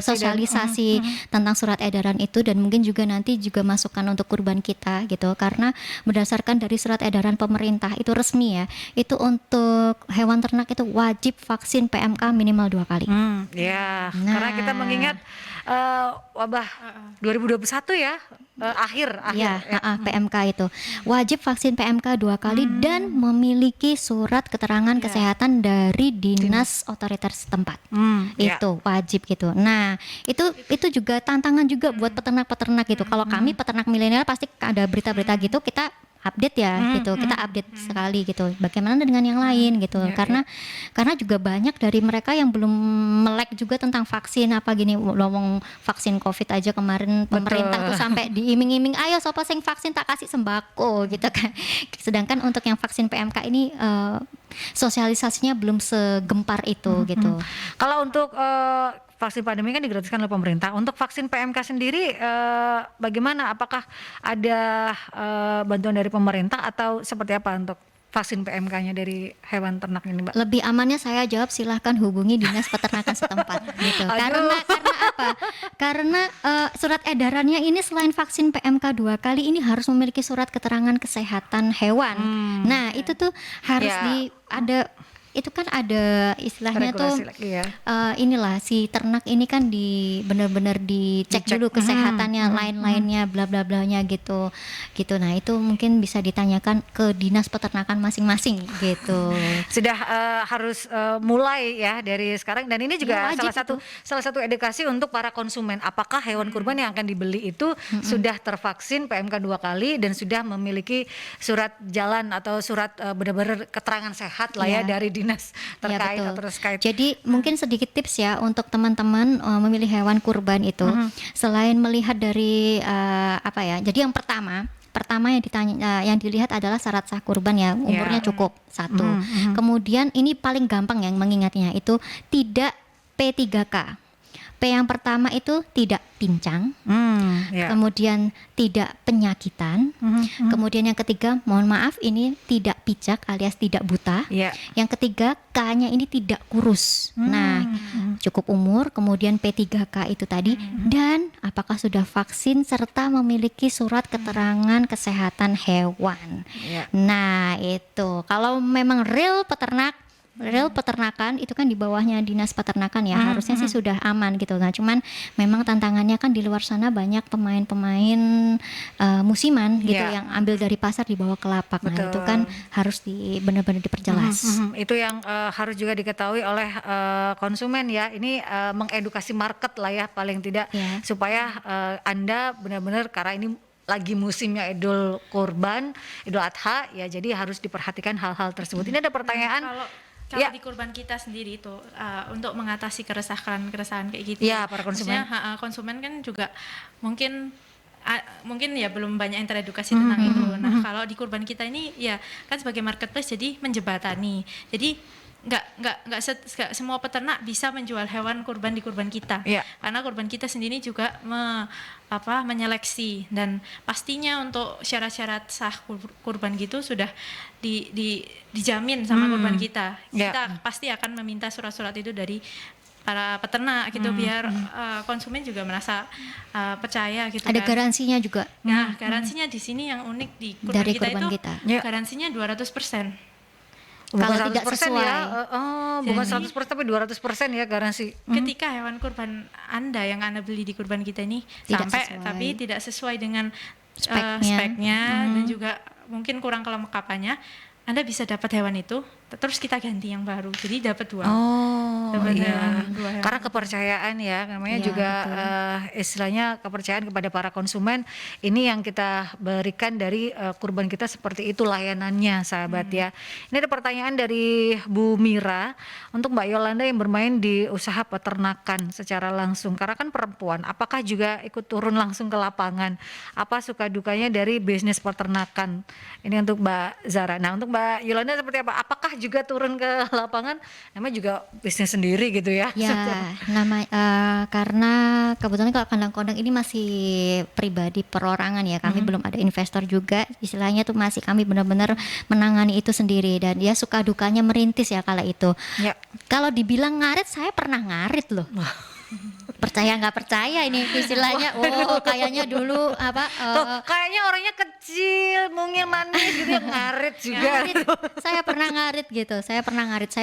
sosialisasi tentang surat edaran itu, dan mungkin juga nanti juga masukan untuk kurban kita gitu, karena berdasarkan dari surat edaran pemerintah itu resmi ya, itu untuk hewan ternak itu wajib vaksin PMK minimal 2 kali. Karena kita mengingat wabah 2021 ya, akhir PMK itu wajib vaksin PMK 2 kali dan memiliki surat keterangan kesehatan dari dinas otoriter setempat. Itu wajib gitu. Nah, itu juga tantangan juga buat peternak-peternak gitu. Kalau kami peternak milenial pasti ada berita-berita gitu, kita update ya gitu, kita update sekali gitu. Bagaimana dengan yang lain gitu? Karena juga banyak dari mereka yang belum melek juga tentang vaksin apa gini. Ngomong vaksin COVID aja kemarin pemerintah tuh sampai diiming-iming, ayo sopo sing vaksin tak kasih sembako gitu kan. Sedangkan untuk yang vaksin PMK ini sosialisasinya belum segempar itu gitu. Kalau untuk vaksin pandemi kan digratiskan oleh pemerintah. Untuk vaksin PMK sendiri bagaimana? Apakah ada bantuan dari pemerintah atau seperti apa untuk vaksin PMK-nya dari hewan ternak ini, Mbak? Lebih amannya saya jawab silahkan hubungi dinas peternakan setempat gitu. Karena apa? Karena surat edarannya ini selain vaksin PMK 2 kali ini harus memiliki surat keterangan kesehatan hewan. Nah, itu tuh harus itu kan ada istilahnya regulasi tuh inilah si ternak ini kan benar-benar dicek dulu kesehatannya, lain-lainnya bla bla blanya gitu. Nah, itu mungkin bisa ditanyakan ke dinas peternakan masing-masing gitu. Sudah harus mulai ya dari sekarang, dan ini juga salah satu edukasi untuk para konsumen. Apakah hewan kurban yang akan dibeli itu sudah tervaksin PMK 2 kali dan sudah memiliki surat jalan atau surat benar-benar keterangan sehat lah ya dari dinas terkait atau terkait. Jadi mungkin sedikit tips ya untuk teman-teman memilih hewan kurban itu, selain melihat dari Jadi yang pertama yang dilihat adalah syarat sah kurban ya, umurnya cukup 1. Kemudian ini paling gampang yang mengingatnya itu tidak P3K. P yang pertama itu tidak pincang, kemudian tidak penyakitan, kemudian yang ketiga, mohon maaf ini tidak picak alias tidak buta, yang ketiga K-nya ini tidak kurus. Nah, cukup umur, kemudian P3K itu tadi, dan apakah sudah vaksin serta memiliki surat keterangan kesehatan hewan. Nah, itu kalau memang real peternakan itu kan di bawahnya dinas peternakan ya, harusnya sih sudah aman gitu. Nah, cuman memang tantangannya kan di luar sana banyak pemain-pemain musiman gitu yang ambil dari pasar dibawa ke lapak. Nah, itu kan harus benar-benar diperjelas. Itu yang harus juga diketahui oleh konsumen ya. Ini mengedukasi market lah ya paling tidak, supaya Anda benar-benar, karena ini lagi musimnya Idul Adha ya, jadi harus diperhatikan hal-hal tersebut. Ini ada pertanyaan. Kalau di kurban kita sendiri itu untuk mengatasi keresahan kayak gitu. Para konsumen. Maksudnya, konsumen kan juga mungkin ya belum banyak yang teredukasi tentang itu. Nah, kalau di kurban kita ini ya kan sebagai marketplace, jadi menjebatani. Jadi nggak semua peternak bisa menjual hewan kurban di kurban kita. Karena kurban kita sendiri juga menyeleksi, dan pastinya untuk syarat-syarat sah kurban gitu sudah dijamin sama kurban kita. Kita pasti akan meminta surat-surat itu dari para peternak gitu, biar konsumen juga merasa percaya gitu. Ada garansinya juga. Nah, garansinya di sini yang unik di kurban dari kita kurban itu kita. Garansinya 200%. Bukan Kalau tidak 100% sesuai ya, bukan 100% tapi 200% ya garansi. Ketika hewan kurban Anda yang Anda beli di kurban kita ini tapi tidak sesuai dengan speknya dan juga mungkin kurang kelengkapannya, Anda bisa dapat hewan itu, terus kita ganti yang baru, jadi dapat 2. Karena kepercayaan ya, namanya juga istilahnya kepercayaan kepada para konsumen. Ini yang kita berikan dari kurban kita, seperti itu layanannya, sahabat ya. Ini ada pertanyaan dari Bu Mira untuk Mbak Yolanda yang bermain di usaha peternakan secara langsung. Karena kan perempuan, apakah juga ikut turun langsung ke lapangan? Apa suka dukanya dari bisnis peternakan? Ini untuk Mbak Zara. Nah, untuk Mbak Yolanda seperti apa? Apakah juga turun ke lapangan, namanya juga bisnis sendiri gitu ya. Ya, karena kebetulan kalau kandang-kandang ini masih pribadi perorangan ya, kami belum ada investor juga, istilahnya tuh masih kami benar-benar menangani itu sendiri, dan ya suka dukanya merintis ya kala itu. Ya. Kalau dibilang ngarit, saya pernah ngarit loh. Percaya nggak percaya ini istilahnya, oh kayaknya dulu Tuh, kayaknya orangnya kecil, mungil manis gitu ya, ngarit juga. ngarit. Saya pernah ngarit gitu. Saya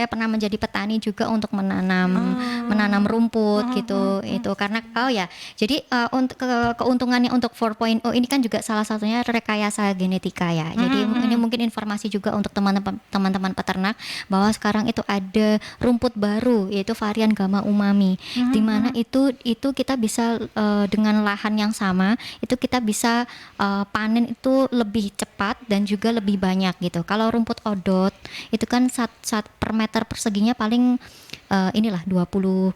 pernah menjadi petani juga untuk menanam rumput gitu. Itu karena jadi untuk keuntungannya untuk 4.0 ini kan juga salah satunya rekayasa genetika ya. Jadi ini mungkin informasi juga untuk teman-teman peternak bahwa sekarang itu ada rumput baru yaitu varian Gamma Umami, di mana itu kita bisa dengan lahan yang sama itu kita bisa panen itu lebih cepat dan juga lebih banyak gitu. Kalau rumput odot itu kan per meter perseginya paling inilah 20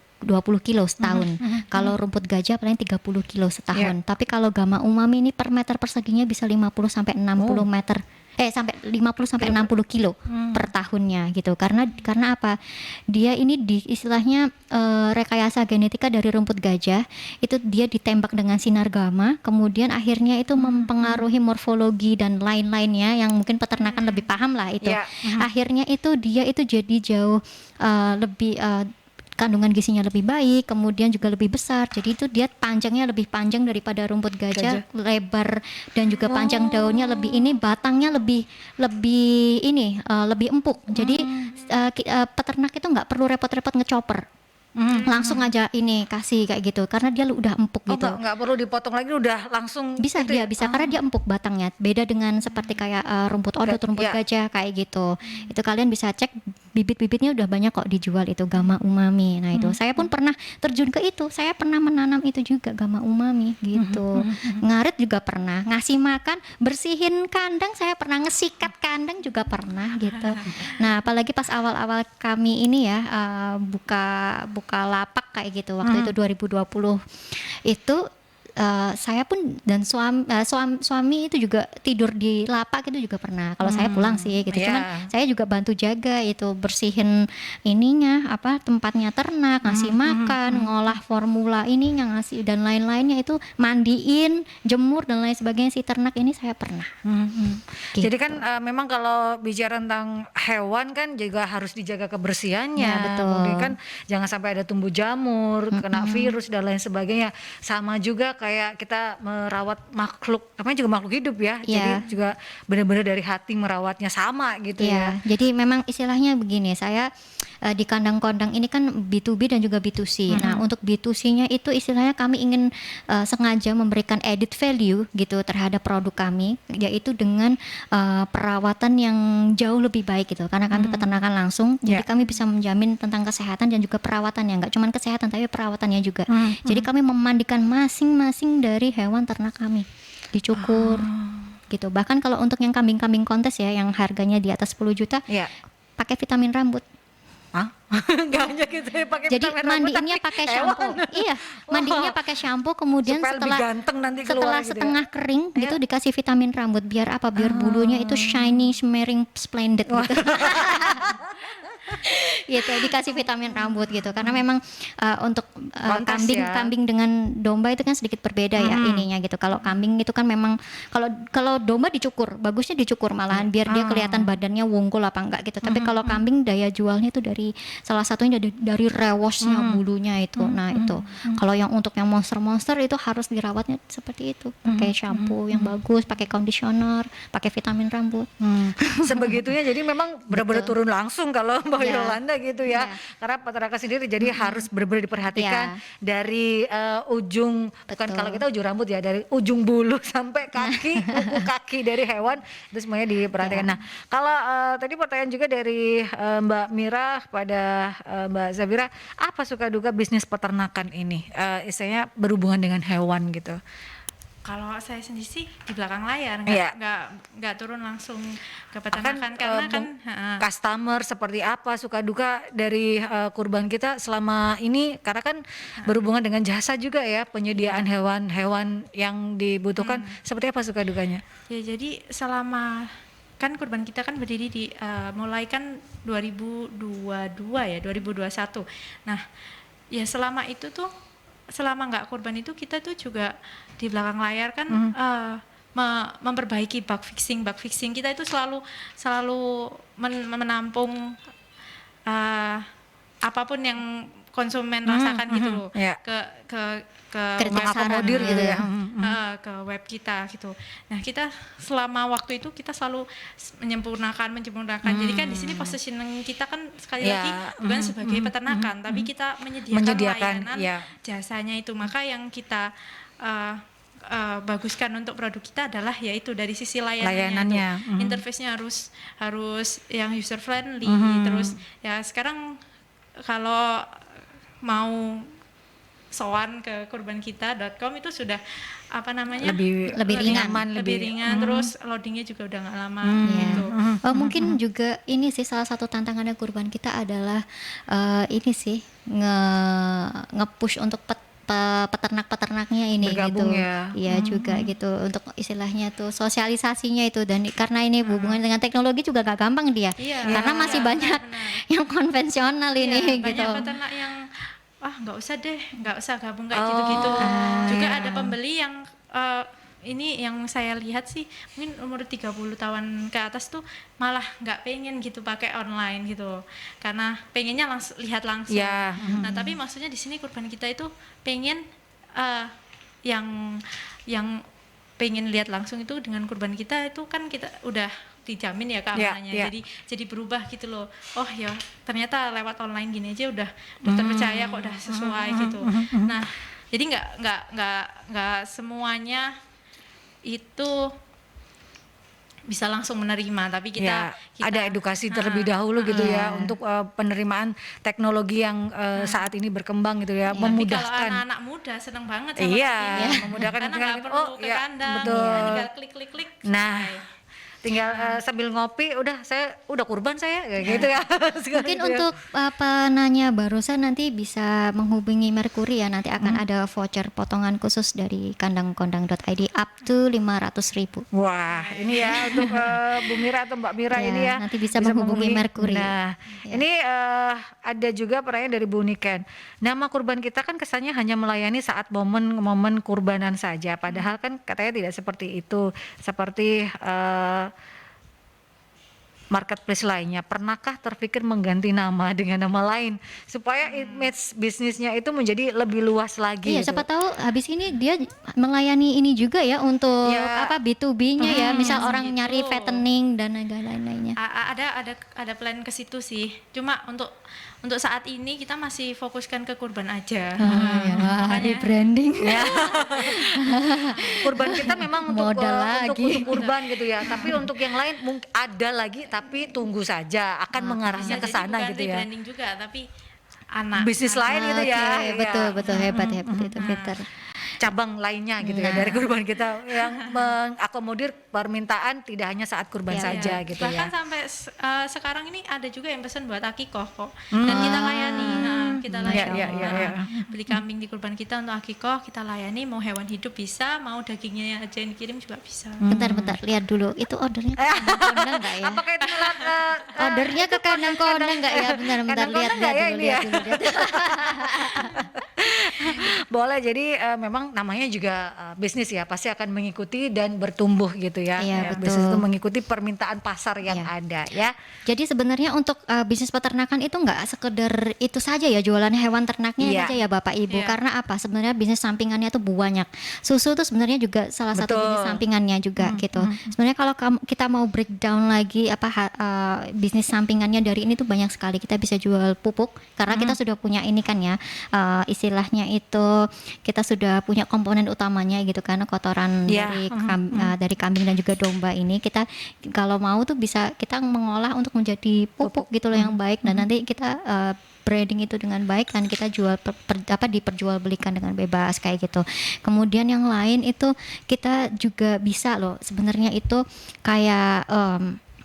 kilo setahun. Kalau rumput gajah paling 30 kilo setahun. Tapi kalau Gamma Umami ini per meter perseginya bisa 50 sampai 60 meter. Sampai 50 sampai 60 kilo per tahunnya gitu. Karena apa? Dia ini istilahnya rekayasa genetika dari rumput gajah itu dia ditembak dengan sinar gamma, kemudian akhirnya itu mempengaruhi morfologi dan lain-lainnya yang mungkin peternakan lebih paham lah itu. Akhirnya itu dia itu jadi jauh lebih kandungan gizinya lebih baik, kemudian juga lebih besar. Jadi itu dia panjangnya lebih panjang daripada rumput gajah, lebar dan juga panjang daunnya lebih batangnya lebih empuk. Jadi peternak itu nggak perlu repot-repot ngechopper. Langsung aja kasih kayak gitu karena dia udah empuk gitu. Nggak perlu dipotong lagi, udah langsung bisa gitu bisa karena dia empuk batangnya. Beda dengan seperti kayak rumput odot, rumput gajah kayak gitu. Itu kalian bisa cek bibit-bibitnya udah banyak kok dijual itu Gamma Umami. Nah itu saya pun pernah terjun ke itu. Saya pernah menanam itu juga Gamma Umami gitu. Ngarit juga pernah, ngasih makan, bersihin kandang saya pernah, ngesikat kandang juga pernah gitu. Nah apalagi pas awal-awal kami ini ya buka lapak kayak gitu waktu itu 2020 itu saya pun dan suami itu juga tidur di lapak itu juga pernah. Kalau saya pulang sih gitu, cuman saya juga bantu jaga itu, bersihin tempatnya ternak, ngasih makan, ngolah formula ininya, ngasih dan lain-lainnya itu, mandiin, jemur dan lain sebagainya si ternak ini saya pernah. Gitu. Jadi kan memang kalau bicara tentang hewan kan juga harus dijaga kebersihannya. Ya, betul. Kemudian kan jangan sampai ada tumbuh jamur, kena virus dan lain sebagainya. Sama juga kayak kita merawat makhluk, namanya juga makhluk hidup ya. Jadi juga benar-benar dari hati merawatnya sama gitu ya. Jadi memang istilahnya begini, saya di kandang-kandang ini kan B2B dan juga B2C. Nah, untuk B2C-nya itu istilahnya kami ingin sengaja memberikan added value gitu terhadap produk kami, yaitu dengan perawatan yang jauh lebih baik gitu. Karena kami peternakan langsung, jadi kami bisa menjamin tentang kesehatan dan juga perawatannya. Enggak cuma kesehatan tapi perawatannya juga. Jadi kami memandikan masing-masing dari hewan ternak kami, dicukur gitu. Bahkan kalau untuk yang kambing-kambing kontes ya yang harganya di atas 10 juta pakai vitamin rambut. Nggak hanya gitu ya, pakai jadi vitamin mandiinnya pakai shampoo. Mandiinnya pakai shampoo, kemudian supaya setelah ganteng nanti setelah gitu setengah kering gitu dikasih vitamin rambut. Biar apa? Biar bulunya itu shiny, shimmering, splendid gitu. Gitu, dikasih vitamin rambut gitu. Karena memang untuk kambing dengan domba itu kan sedikit berbeda ya ininya gitu. Kalau kambing itu kan memang kalau domba dicukur, bagusnya dicukur malahan biar dia kelihatan badannya wungkul apa enggak gitu. Tapi kalau kambing daya jualnya itu dari salah satunya dari rewosnya bulunya itu. Nah itu kalau yang untuk yang monster itu harus dirawatnya seperti itu, pakai shampoo yang bagus, pakai conditioner, pakai vitamin rambut. Sebegitunya. Jadi memang benar-benar turun langsung kalau Mbak Yolanda gitu ya. Karena peternakan sendiri jadi harus benar-benar diperhatikan dari ujung, bukan kalau kita ujung rambut ya, dari ujung bulu sampai kaki, kuku kaki dari hewan itu semuanya diperhatikan. Nah kalau tadi pertanyaan juga dari Mbak Mira pada Mbak Zafira, apa suka duka bisnis peternakan ini, istilahnya berhubungan dengan hewan gitu? Kalau saya sendiri sih di belakang layar, nggak turun langsung ke peternakan karena kan customer seperti apa, suka duka dari kurban kita selama ini, karena kan berhubungan dengan jasa juga ya, penyediaan hewan-hewan yang dibutuhkan, seperti apa suka dukanya? Ya jadi selama kan kurban kita kan berdiri di mulai kan 2022 ya 2021. Nah ya selama itu tuh selama nggak kurban itu kita tuh juga di belakang layar kan memperbaiki bug fixing kita itu selalu menampung apapun yang konsumen rasakan gitu loh ke mengakomodir gitu ya ke web kita gitu. Nah kita selama waktu itu kita selalu menyempurnakan. Jadi kan di sini positioning kita kan sekali lagi bukan sebagai peternakan, tapi kita menyediakan layanan jasanya itu. Maka yang kita baguskan untuk produk kita adalah yaitu dari sisi layanannya. Interface-nya harus yang user friendly. Terus ya sekarang kalau mau soan ke kurbankita.com itu sudah lebih ringan, terus loadingnya juga udah nggak lama gitu. Mungkin juga ini sih salah satu tantangannya kurban kita adalah ini sih nge-push untuk peternak-peternaknya ini bergabung gitu. Ya. Iya juga gitu untuk istilahnya tuh sosialisasinya itu, dan karena ini hubungan dengan teknologi juga gak gampang dia. Karena masih banyak yang konvensional ini gitu. Banyak peternak yang nggak usah gabung kayak gitu-gitu. Juga ada pembeli yang ini yang saya lihat sih mungkin umur 30 tahun ke atas tuh malah nggak pengen gitu pakai online gitu karena pengennya lihat langsung. Nah tapi maksudnya di sini kurban kita itu pengen yang pengen lihat langsung itu dengan kurban kita itu kan kita udah dijamin ya keamanannya. Jadi berubah gitu loh. Oh ya ternyata lewat online gini aja udah terpercaya kok, udah sesuai gitu. Nah jadi nggak semuanya itu bisa langsung menerima, tapi kita ada edukasi terlebih dahulu gitu ya untuk penerimaan teknologi yang saat ini berkembang gitu ya, memudahkan. Tapi kalau anak-anak muda seneng banget sama memudahkan karena nggak perlu ke kandang, tinggal klik. Nah tinggal sambil ngopi saya udah kurban saya kayak gitu ya. Mungkin untuk penanya barusan nanti bisa menghubungi Mercury ya, nanti akan ada voucher potongan khusus dari kandangkondang.id up to 500.000. Wah ini ya untuk Bu Mira atau Mbak Mira ini ya nanti bisa menghubungi Mercury. Nah ini ada juga pertanyaan dari Bu Niken. Nama kurban kita kan kesannya hanya melayani saat momen-momen kurbanan saja, padahal kan katanya tidak seperti itu, seperti marketplace lainnya. Pernahkah terpikir mengganti nama dengan nama lain supaya image bisnisnya itu menjadi lebih luas lagi? Iya, siapa tahu habis ini dia melayani ini juga ya untuk B2B-nya ya, misal orang nyari fattening dan lain-lainnya. Ada plan ke situ sih. Cuma untuk saat ini kita masih fokuskan ke kurban aja. Makanya branding. Kurban kita memang untuk kurban gitu ya. Tapi untuk yang lain mungkin ada lagi, tapi tunggu saja akan mengarahnya ke sana gitu ya. Branding juga, tapi bisnis lain gitu ya. Betul hebat itu Peter. Cabang lainnya gitu ya dari kurban kita yang mengakomodir permintaan tidak hanya saat kurban saja gitu ya. Bahkan sampai sekarang ini ada juga yang pesan buat akikoh kok, dan kita layani. Beli kambing di kurban kita untuk akikoh kita layani, mau hewan hidup bisa, mau dagingnya aja yang dikirim juga bisa. Bentar lihat dulu itu ordernya ke kandang-kondang nggak ya? Apakah itu ordernya ke kandang-kondang nggak ya? Bentar lihat dulu. Boleh, jadi memang namanya juga bisnis ya, pasti akan mengikuti dan bertumbuh gitu ya. Bisnis itu mengikuti permintaan pasar yang ada ya. Jadi sebenarnya untuk bisnis peternakan itu nggak sekedar itu saja ya, jualan hewan ternaknya aja ya Bapak Ibu. Karena apa? Sebenarnya bisnis sampingannya tuh banyak. Susu tuh sebenarnya juga salah satu bisnis sampingannya juga gitu. Sebenarnya kalau kita mau breakdown lagi bisnis sampingannya dari ini tuh banyak sekali. Kita bisa jual pupuk karena kita sudah punya ini kan ya, istilahnya itu kita sudah punya komponen utamanya gitu kan, kotoran dari kambing dan juga domba ini kita kalau mau tuh bisa kita mengolah untuk menjadi pupuk gitu loh yang baik, dan nanti kita branding itu dengan baik dan kita jual diperjualbelikan dengan bebas kayak gitu. Kemudian yang lain itu kita juga bisa loh sebenarnya itu kayak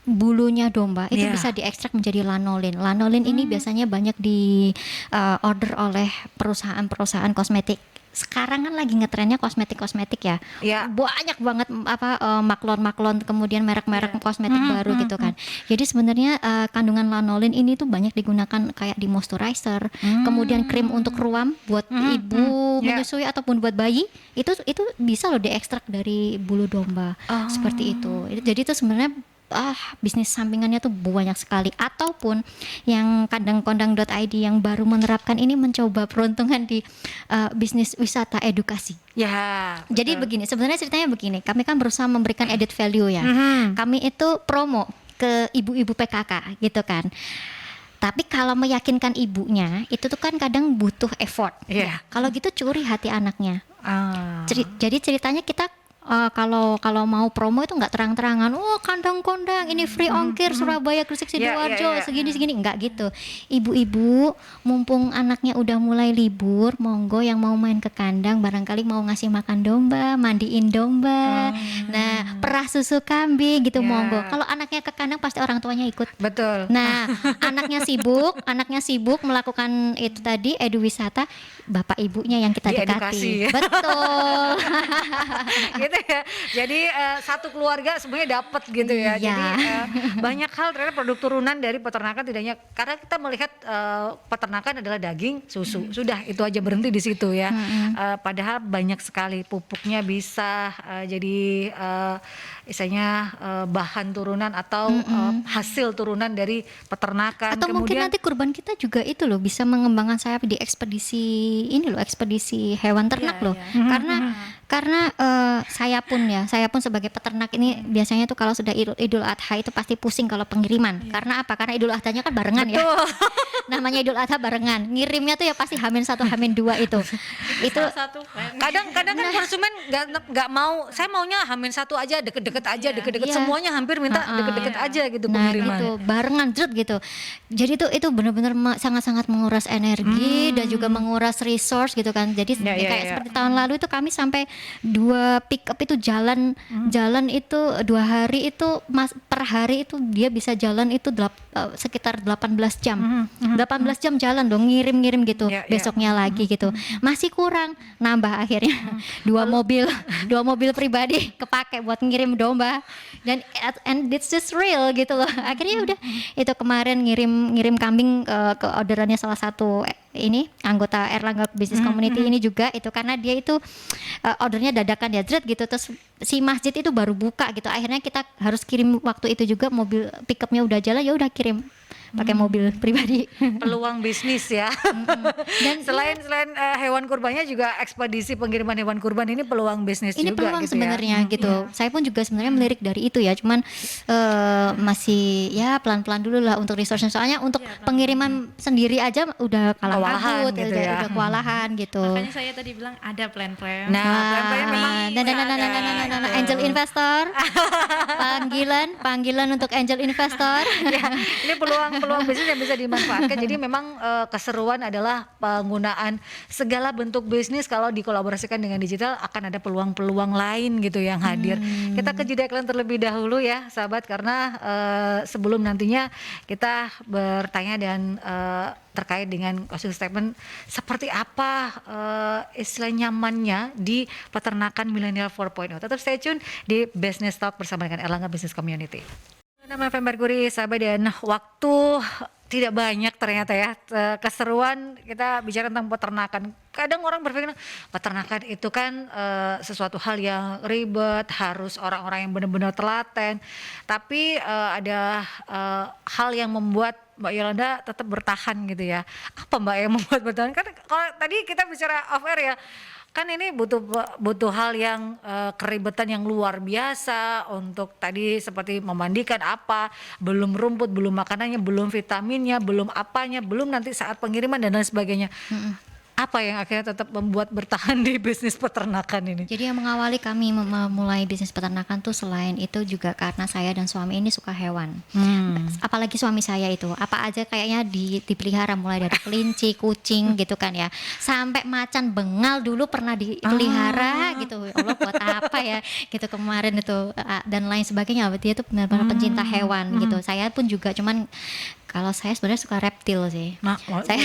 bulunya domba itu bisa diekstrak menjadi lanolin. Lanolin ini biasanya banyak di order oleh perusahaan-perusahaan kosmetik sekarang kan lagi ngetrennya kosmetik ya. Iya. Banyak banget maklon kemudian merek-merek kosmetik baru gitu kan. Jadi sebenarnya kandungan lanolin ini tuh banyak digunakan kayak di moisturizer, kemudian krim untuk ruam buat ibu menyusui ataupun buat bayi. Itu bisa loh diekstrak dari bulu domba. Seperti itu. Jadi itu sebenarnya bisnis sampingannya tuh banyak sekali. Ataupun yang kandangkondang.id yang baru menerapkan ini mencoba peruntungan di bisnis wisata edukasi. Ya. Jadi begini, sebenarnya ceritanya begini, kami kan berusaha memberikan added value ya. Kami itu promo ke ibu-ibu PKK gitu kan. Tapi kalau meyakinkan ibunya itu tuh kan kadang butuh effort. Iya. Kalau gitu curi hati anaknya. Jadi ceritanya kita kalau mau promo itu nggak terang-terangan, kandang-kondang ini free ongkir Surabaya, Gresik, Sidoarjo, segini-segini, nggak gitu. Ibu-ibu mumpung anaknya udah mulai libur, monggo yang mau main ke kandang barangkali mau ngasih makan domba, mandiin domba, nah perah susu kambing gitu, monggo. Kalau anaknya ke kandang pasti orang tuanya ikut. Betul. Nah, anaknya sibuk melakukan itu tadi eduwisata, bapak ibunya yang kita Diedukasi. dekati. Betul. Gitu ya. Jadi satu keluarga semuanya dapat gitu ya. Iya. Jadi banyak hal ternyata produk turunan dari peternakan tidak hanya karena kita melihat peternakan adalah daging, susu. Sudah itu aja berhenti di situ ya. Padahal banyak sekali pupuknya bisa jadi istilahnya bahan turunan atau hasil turunan dari peternakan. Atau mungkin nanti kurban kita juga itu loh bisa mengembangkan sayap di ekspedisi ini loh, ekspedisi hewan ternak loh. Karena saya pun sebagai peternak ini biasanya tuh kalau sudah Idul Adha itu pasti pusing kalau pengiriman. Karena apa? Karena Idul Adhanya kan barengan. Betul. Ya. Namanya Idul Adha barengan. Ngirimnya tuh ya pasti H-1 H-2 itu. Itu kadang kan konsumen nggak mau, saya maunya H-1 aja, deket-deket aja, deket-deket semuanya hampir minta deket-deket aja gitu pengiriman. Gitu, barengan gitu. Jadi itu benar-benar sangat-sangat menguras energi dan juga menguras resource gitu kan. Jadi seperti tahun lalu itu kami sampai 2 pick up itu jalan itu 2 hari itu per hari itu dia bisa jalan itu sekitar 18 jam. 18 jam jalan dong, ngirim gitu. Besoknya lagi gitu. Masih kurang, nambah akhirnya 2 mobil pribadi kepake buat ngirim domba. Dan and it's just real gitu loh. Akhirnya udah itu kemarin ngirim kambing ke orderannya salah satu ini anggota Erlangga Business Community ini juga itu karena dia itu ordernya dadakan ya gitu, terus si masjid itu baru buka gitu, akhirnya kita harus kirim waktu itu juga, mobil pickupnya udah jalan, ya udah kirim pakai mobil pribadi. Peluang bisnis ya. Dan selain hewan kurbannya juga ekspedisi pengiriman hewan kurban ini peluang bisnis ini juga peluang gitu sebenarnya ya. gitu. Saya pun juga sebenarnya melirik dari itu ya, cuman masih ya pelan-pelan dulu lah untuk resource. Soalnya untuk pengiriman sendiri aja udah kalah kabut, gitu udah kewalahan gitu. Makanya saya tadi bilang ada plan-plan. Plan-plannya memang angel investor. Panggilan untuk angel investor. Ya, ini peluang bisnis yang bisa dimanfaatkan. Jadi memang keseruan adalah penggunaan segala bentuk bisnis kalau dikolaborasikan dengan digital akan ada peluang-peluang lain gitu yang hadir. Kita ke jeda iklan terlebih dahulu ya sahabat, karena sebelum nantinya kita bertanya dan terkait dengan closing statement seperti apa istilah nyamannya di peternakan milenial 4.0. Tetap stay tune di Business Talk bersama dengan Erlangga Business Community. Nama Merkuri sahabat, dan waktu tidak banyak ternyata ya. Keseruan kita bicara tentang peternakan. Kadang orang berpikir peternakan itu kan sesuatu hal yang ribet, harus orang-orang yang benar-benar telaten. Tapi ada hal yang membuat Mbak Yolanda tetap bertahan gitu ya. Apa Mbak yang membuat bertahan? Kan kalau tadi kita bicara off air ya, kan ini butuh hal yang keribetan yang luar biasa untuk tadi seperti memandikan apa, belum rumput, belum makanannya, belum vitaminnya, belum apanya, belum nanti saat pengiriman dan lain sebagainya. Apa yang akhirnya tetap membuat bertahan di bisnis peternakan ini? Jadi yang mengawali kami memulai bisnis peternakan tuh selain itu juga karena saya dan suami ini suka hewan. Apalagi suami saya itu apa aja kayaknya dipelihara, mulai dari kelinci, kucing gitu kan ya, sampai macan bengal dulu pernah dipelihara gitu. Ya Allah, buat apa ya gitu kemarin itu dan lain sebagainya. Dia tuh benar-benar pencinta hewan gitu. Saya pun juga, cuman Kalau saya sebenarnya suka reptil sih. Nah, Saya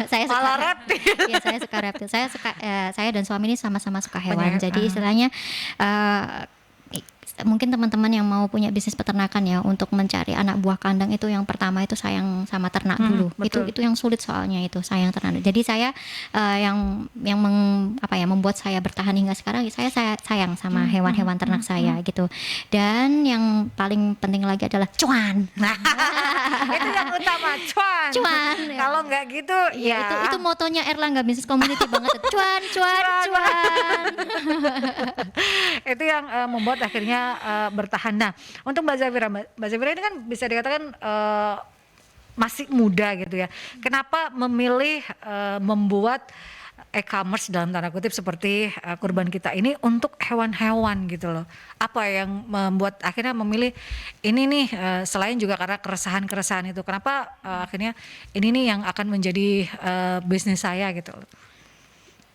suka malah reptil. Iya, saya suka reptil. Saya dan suami ini sama-sama suka hewan. Banyak, Jadi istilahnya mungkin teman-teman yang mau punya bisnis peternakan ya, untuk mencari anak buah kandang itu yang pertama itu sayang sama ternak dulu. Betul. Itu yang sulit soalnya, itu sayang ternak. Jadi saya membuat saya bertahan hingga sekarang, saya sayang sama hewan-hewan ternak saya gitu. Dan yang paling penting lagi adalah cuan. Nah, itu yang utama, cuan. Cuan. Kalau nggak gitu, ya. Itu motonya Erlangga Business Community banget. Cuan. Itu yang membuat akhirnya bertahan. Nah, untuk Mbak Zafira ini kan bisa dikatakan masih muda gitu ya. Kenapa memilih membuat e-commerce dalam tanda kutip seperti kurban kita ini untuk hewan-hewan gitu loh? Apa yang membuat akhirnya memilih ini nih, selain juga karena keresahan-keresahan itu, kenapa akhirnya ini nih yang akan menjadi bisnis saya gitu loh?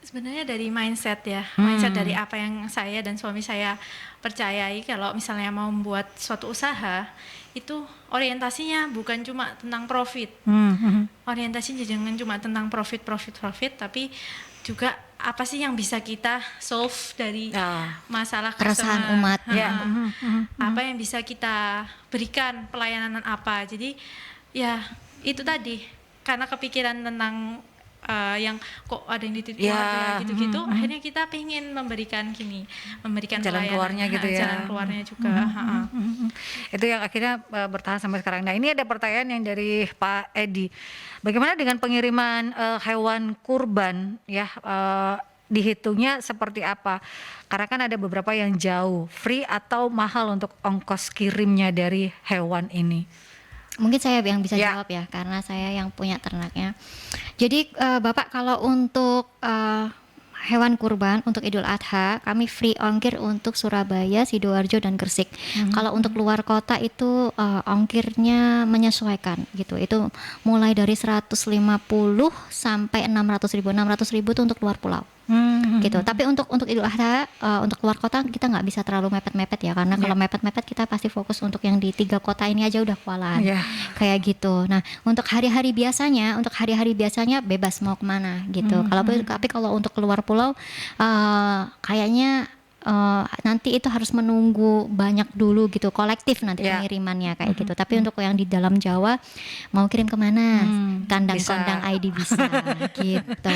Sebenarnya dari mindset ya, mindset dari apa yang saya dan suami saya percayai. Kalau misalnya mau membuat suatu usaha, itu orientasinya bukan cuma tentang profit. Orientasinya jangan cuma tentang profit, tapi juga apa sih yang bisa kita solve dari masalah keresahan customer. umat. Apa yang bisa kita berikan, pelayanan apa. Jadi ya itu tadi, karena kepikiran tentang yang kok ada yang dititip keluarga gitu-gitu, akhirnya kita pengen memberikan jalan pelayanan, keluarnya gitu ya. jalan keluarnya juga. Itu yang akhirnya bertahan sampai sekarang. Nah, ini ada pertanyaan yang dari Pak Edi. Bagaimana dengan pengiriman hewan kurban ya? Dihitungnya seperti apa? Karena kan ada beberapa yang jauh, free atau mahal untuk ongkos kirimnya dari hewan ini. Mungkin saya yang bisa jawab ya, karena saya yang punya ternaknya. Jadi Bapak, kalau untuk hewan kurban untuk Idul Adha, kami free ongkir untuk Surabaya, Sidoarjo dan Gresik. Kalau untuk luar kota itu ongkirnya menyesuaikan gitu. Itu mulai dari 150 sampai 600.000. 600.000 itu untuk luar pulau. Gitu. Tapi untuk Idul Adha, untuk luar kota kita nggak bisa terlalu mepet-mepet ya, karena kalau mepet-mepet kita pasti fokus untuk yang di 3 kota ini aja udah kewalahan. Kayak gitu. Nah, untuk hari-hari biasanya bebas mau kemana gitu. Tapi kalau untuk keluar pulau kayaknya nanti itu harus menunggu banyak dulu gitu, kolektif nanti pengirimannya kayak gitu. Tapi untuk yang di dalam Jawa mau kirim kemana, kandang-kandang ID bisa gitu.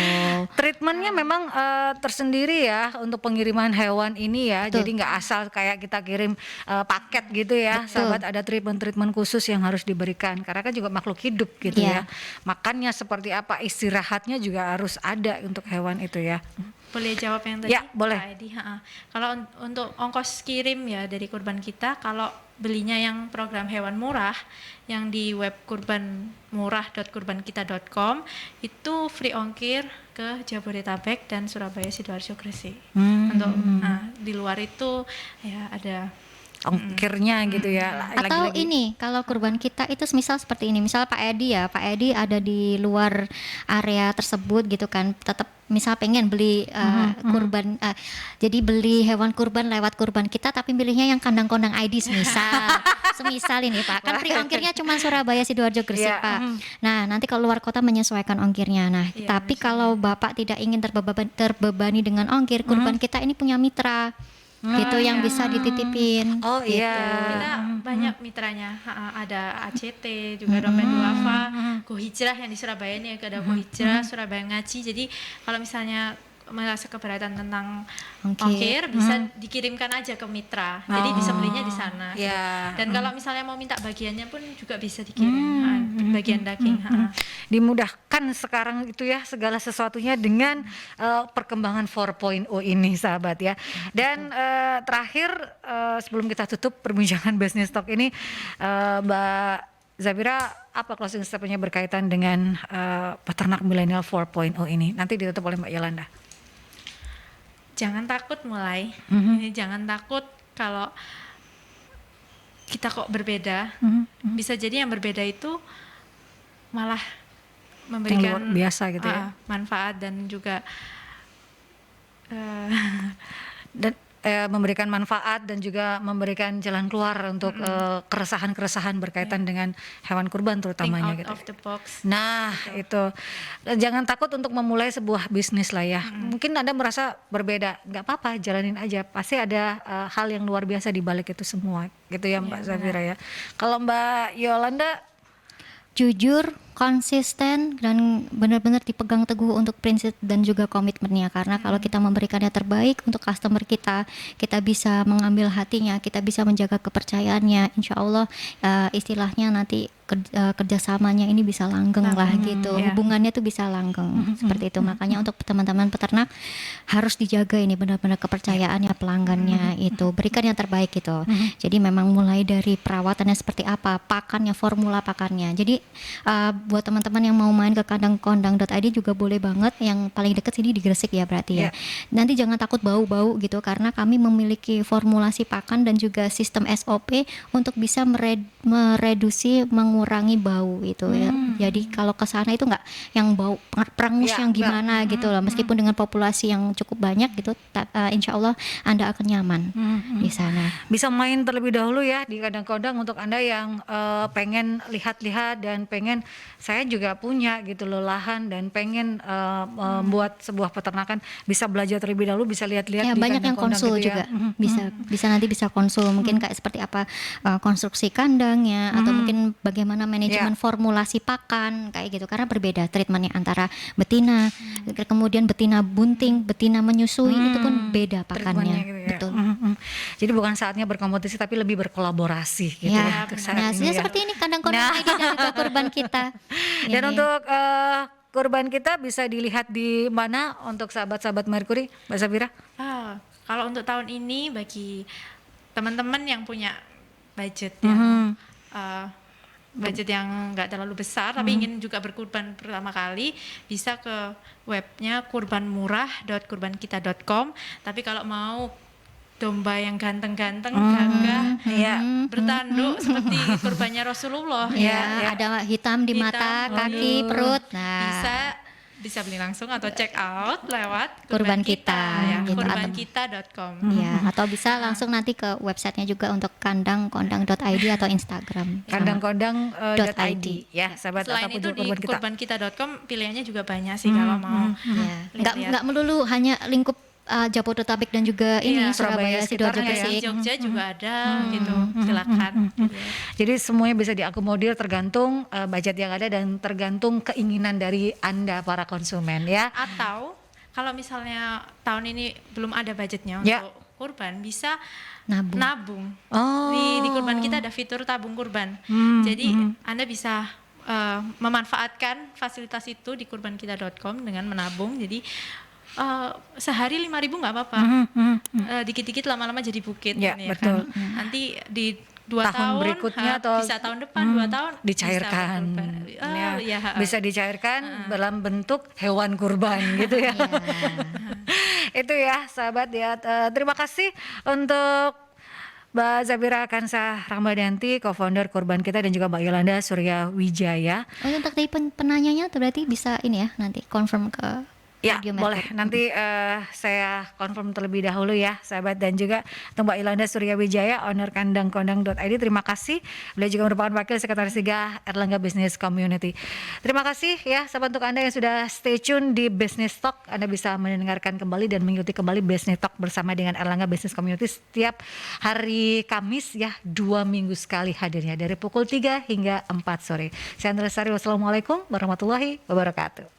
Treatmentnya memang tersendiri ya untuk pengiriman hewan ini ya. Betul. Jadi nggak asal kayak kita kirim paket gitu ya. Betul. Sahabat, ada treatment khusus yang harus diberikan karena kan juga makhluk hidup gitu ya. Makannya seperti apa, istirahatnya juga harus ada untuk hewan itu ya. Boleh jawab yang tadi? Ya, boleh. Pak Edi? Kalau untuk ongkos kirim ya dari kurban kita, kalau belinya yang program hewan murah yang di web kurbanmurah.kurbankita.com itu free ongkir ke Jabodetabek dan Surabaya, Sidoarjo, Gresik. Untuk di luar itu ya ada ongkirnya gitu ya. Atau ini kalau kurban kita itu misal seperti ini, misal Pak Edi ada di luar area tersebut gitu kan, tetap misal pengen beli kurban, jadi beli hewan kurban lewat kurban kita tapi pilihnya yang kandang-kandang ID semisal ini Pak, kan free ongkirnya cuma Surabaya, Sidoarjo, Gresik Pak. Nah nanti kalau luar kota menyesuaikan ongkirnya. Nah tapi kalau Bapak tidak ingin terbebani dengan ongkir, kurban kita ini punya mitra gitu yang bisa dititipin. Gitu. Kita banyak mitranya, ada ACT juga, Dompet Duafa, Go Hijrah yang di Surabaya ini ada Go Hijrah, Surabaya Ngaji. Jadi kalau misalnya merasa keberatan tentang ongkir bisa dikirimkan aja ke mitra, jadi bisa belinya di sana. Dan kalau misalnya mau minta bagiannya pun juga bisa dikirim, bagian daging. Dimudahkan sekarang itu ya segala sesuatunya dengan perkembangan 4.0 ini sahabat ya. Dan terakhir sebelum kita tutup perbincangan Business Talk ini, Mbak Zafira, apa closing step-nya berkaitan dengan peternak milenial 4.0 ini? Nanti ditutup oleh Mbak Yolanda. Jangan takut mulai, jangan takut kalau kita kok berbeda. Bisa jadi yang berbeda itu malah memberikan luar biasa gitu ya, manfaat dan juga dan memberikan manfaat dan juga memberikan jalan keluar untuk keresahan-keresahan berkaitan dengan hewan kurban terutamanya Think gitu. out of the box. Nah, itu jangan takut untuk memulai sebuah bisnis lah ya. Mungkin Anda merasa berbeda, nggak apa-apa, jalanin aja. Pasti ada hal yang luar biasa di balik itu semua, gitu ya Mbak Zafira ya. Kalau Mbak Yolanda, Jujur, konsisten, dan benar-benar dipegang teguh untuk prinsip dan juga komitmennya. Karena kalau kita memberikan yang terbaik untuk customer kita, kita bisa mengambil hatinya, kita bisa menjaga kepercayaannya. Insya Allah istilahnya nanti kerjasamanya ini bisa langgeng lah gitu. ya. Hubungannya tuh bisa langgeng seperti itu. Makanya untuk teman-teman peternak harus dijaga ini benar-benar kepercayaannya pelanggannya itu. Berikan yang terbaik gitu. Jadi memang mulai dari perawatannya seperti apa, pakannya, formula pakannya. Jadi buat teman-teman yang mau main ke kandangkondang.id juga boleh banget. Yang paling dekat sini di Gresik ya berarti ya. Nanti jangan takut bau-bau gitu karena kami memiliki formulasi pakan dan juga sistem SOP untuk bisa mereduksi, mengurangi bau itu ya. Jadi kalau ke sana itu nggak yang bau perangus yang gimana gitu loh. Meskipun dengan populasi yang cukup banyak gitu, insya Allah Anda akan nyaman di sana. bisa main terlebih dahulu ya di kandang-kondang untuk Anda yang pengen lihat-lihat dan pengen, saya juga punya gitu loh lahan dan pengen membuat sebuah peternakan, bisa belajar terlebih dahulu, bisa lihat-lihat Ya, di banyak yang kandang-kondang konsul gitu juga ya. bisa nanti bisa konsul mungkin kayak seperti apa konstruksi kandangnya atau mungkin bagaimana manajemen formulasi pakan kayak gitu karena berbeda treatmentnya antara betina kemudian betina bunting, betina menyusui itu pun beda pakannya Treatmentnya gitu ya. betul. Jadi bukan saatnya berkompetisi tapi lebih berkolaborasi gitu ya, Ya, untuk saat nah ini ya. seperti ini kandang-kandang ini dan juga kurban kita. Dan Ini. untuk kurban kita bisa dilihat di mana untuk sahabat-sahabat Mercury, Mbak Safira? Kalau untuk tahun ini bagi teman-teman yang punya budget yang budget yang nggak terlalu besar tapi ingin juga berkurban pertama kali, bisa ke webnya kurbanmurah.kurbankita.com. Tapi kalau mau domba yang ganteng-ganteng, gagah, bertanduk seperti kurbannya Rasulullah, Ada hitam di mata, kaki, perut. Nah, bisa beli langsung atau check out lewat Kurban Kita, ya, gitu. kurbankita.com. ya, atau bisa langsung nanti ke websitenya juga untuk kandangkondang.id atau Instagram. Kandangkondang.id ya, sahabat Selain ataupun itu di kurban kita. kurbankita.com pilihannya juga banyak sih kalau mau. Ya, lihat-lihat. nggak melulu hanya lingkup Jabodetabek dan juga ini Iya, Surabaya, sekitarnya Sidoarjo, ya. Gresik. Jogja juga ada gitu, silakan. Jadi semuanya bisa diakomodir tergantung budget yang ada dan tergantung keinginan dari Anda para konsumen ya. Atau kalau misalnya tahun ini belum ada budgetnya Ya. untuk kurban, bisa Nabung. nabung. Oh. Di kurban kita ada fitur tabung kurban. Jadi Anda bisa memanfaatkan fasilitas itu di kurbankita.com dengan menabung. Jadi sehari 5.000 nggak apa-apa. Dikit-dikit lama-lama jadi bukit. Ya, ya betul. Kan? Nanti di 2 Tahun tahun berikutnya atau bisa tahun depan 2 tahun dicairkan, bisa ya, bisa dicairkan dalam bentuk hewan kurban gitu ya. Itu ya sahabat ya. Terima kasih untuk Mbak Zafira Kansah Ramadhanti, co-founder Kurban Kita, dan juga Mbak Yolanda Surya Wijaya. Untuk tadi penanyanya tuh berarti bisa ini ya nanti confirm ke Ya Radio boleh, Mercury. nanti saya confirm terlebih dahulu ya sahabat, dan juga untuk Mbak Yolanda Surya Wijaya, owner kandangkondang.id. Terima kasih, beliau juga merupakan wakil sekretaris 3 Erlangga Business Community. Terima kasih ya sahabat, untuk Anda yang sudah stay tune di Business Talk. Anda bisa mendengarkan kembali dan mengikuti kembali Business Talk bersama dengan Erlangga Business Community setiap hari Kamis ya, 2 minggu sekali hadirnya dari pukul 3 hingga 4 sore. Saya Andra Sari, wassalamualaikum warahmatullahi wabarakatuh.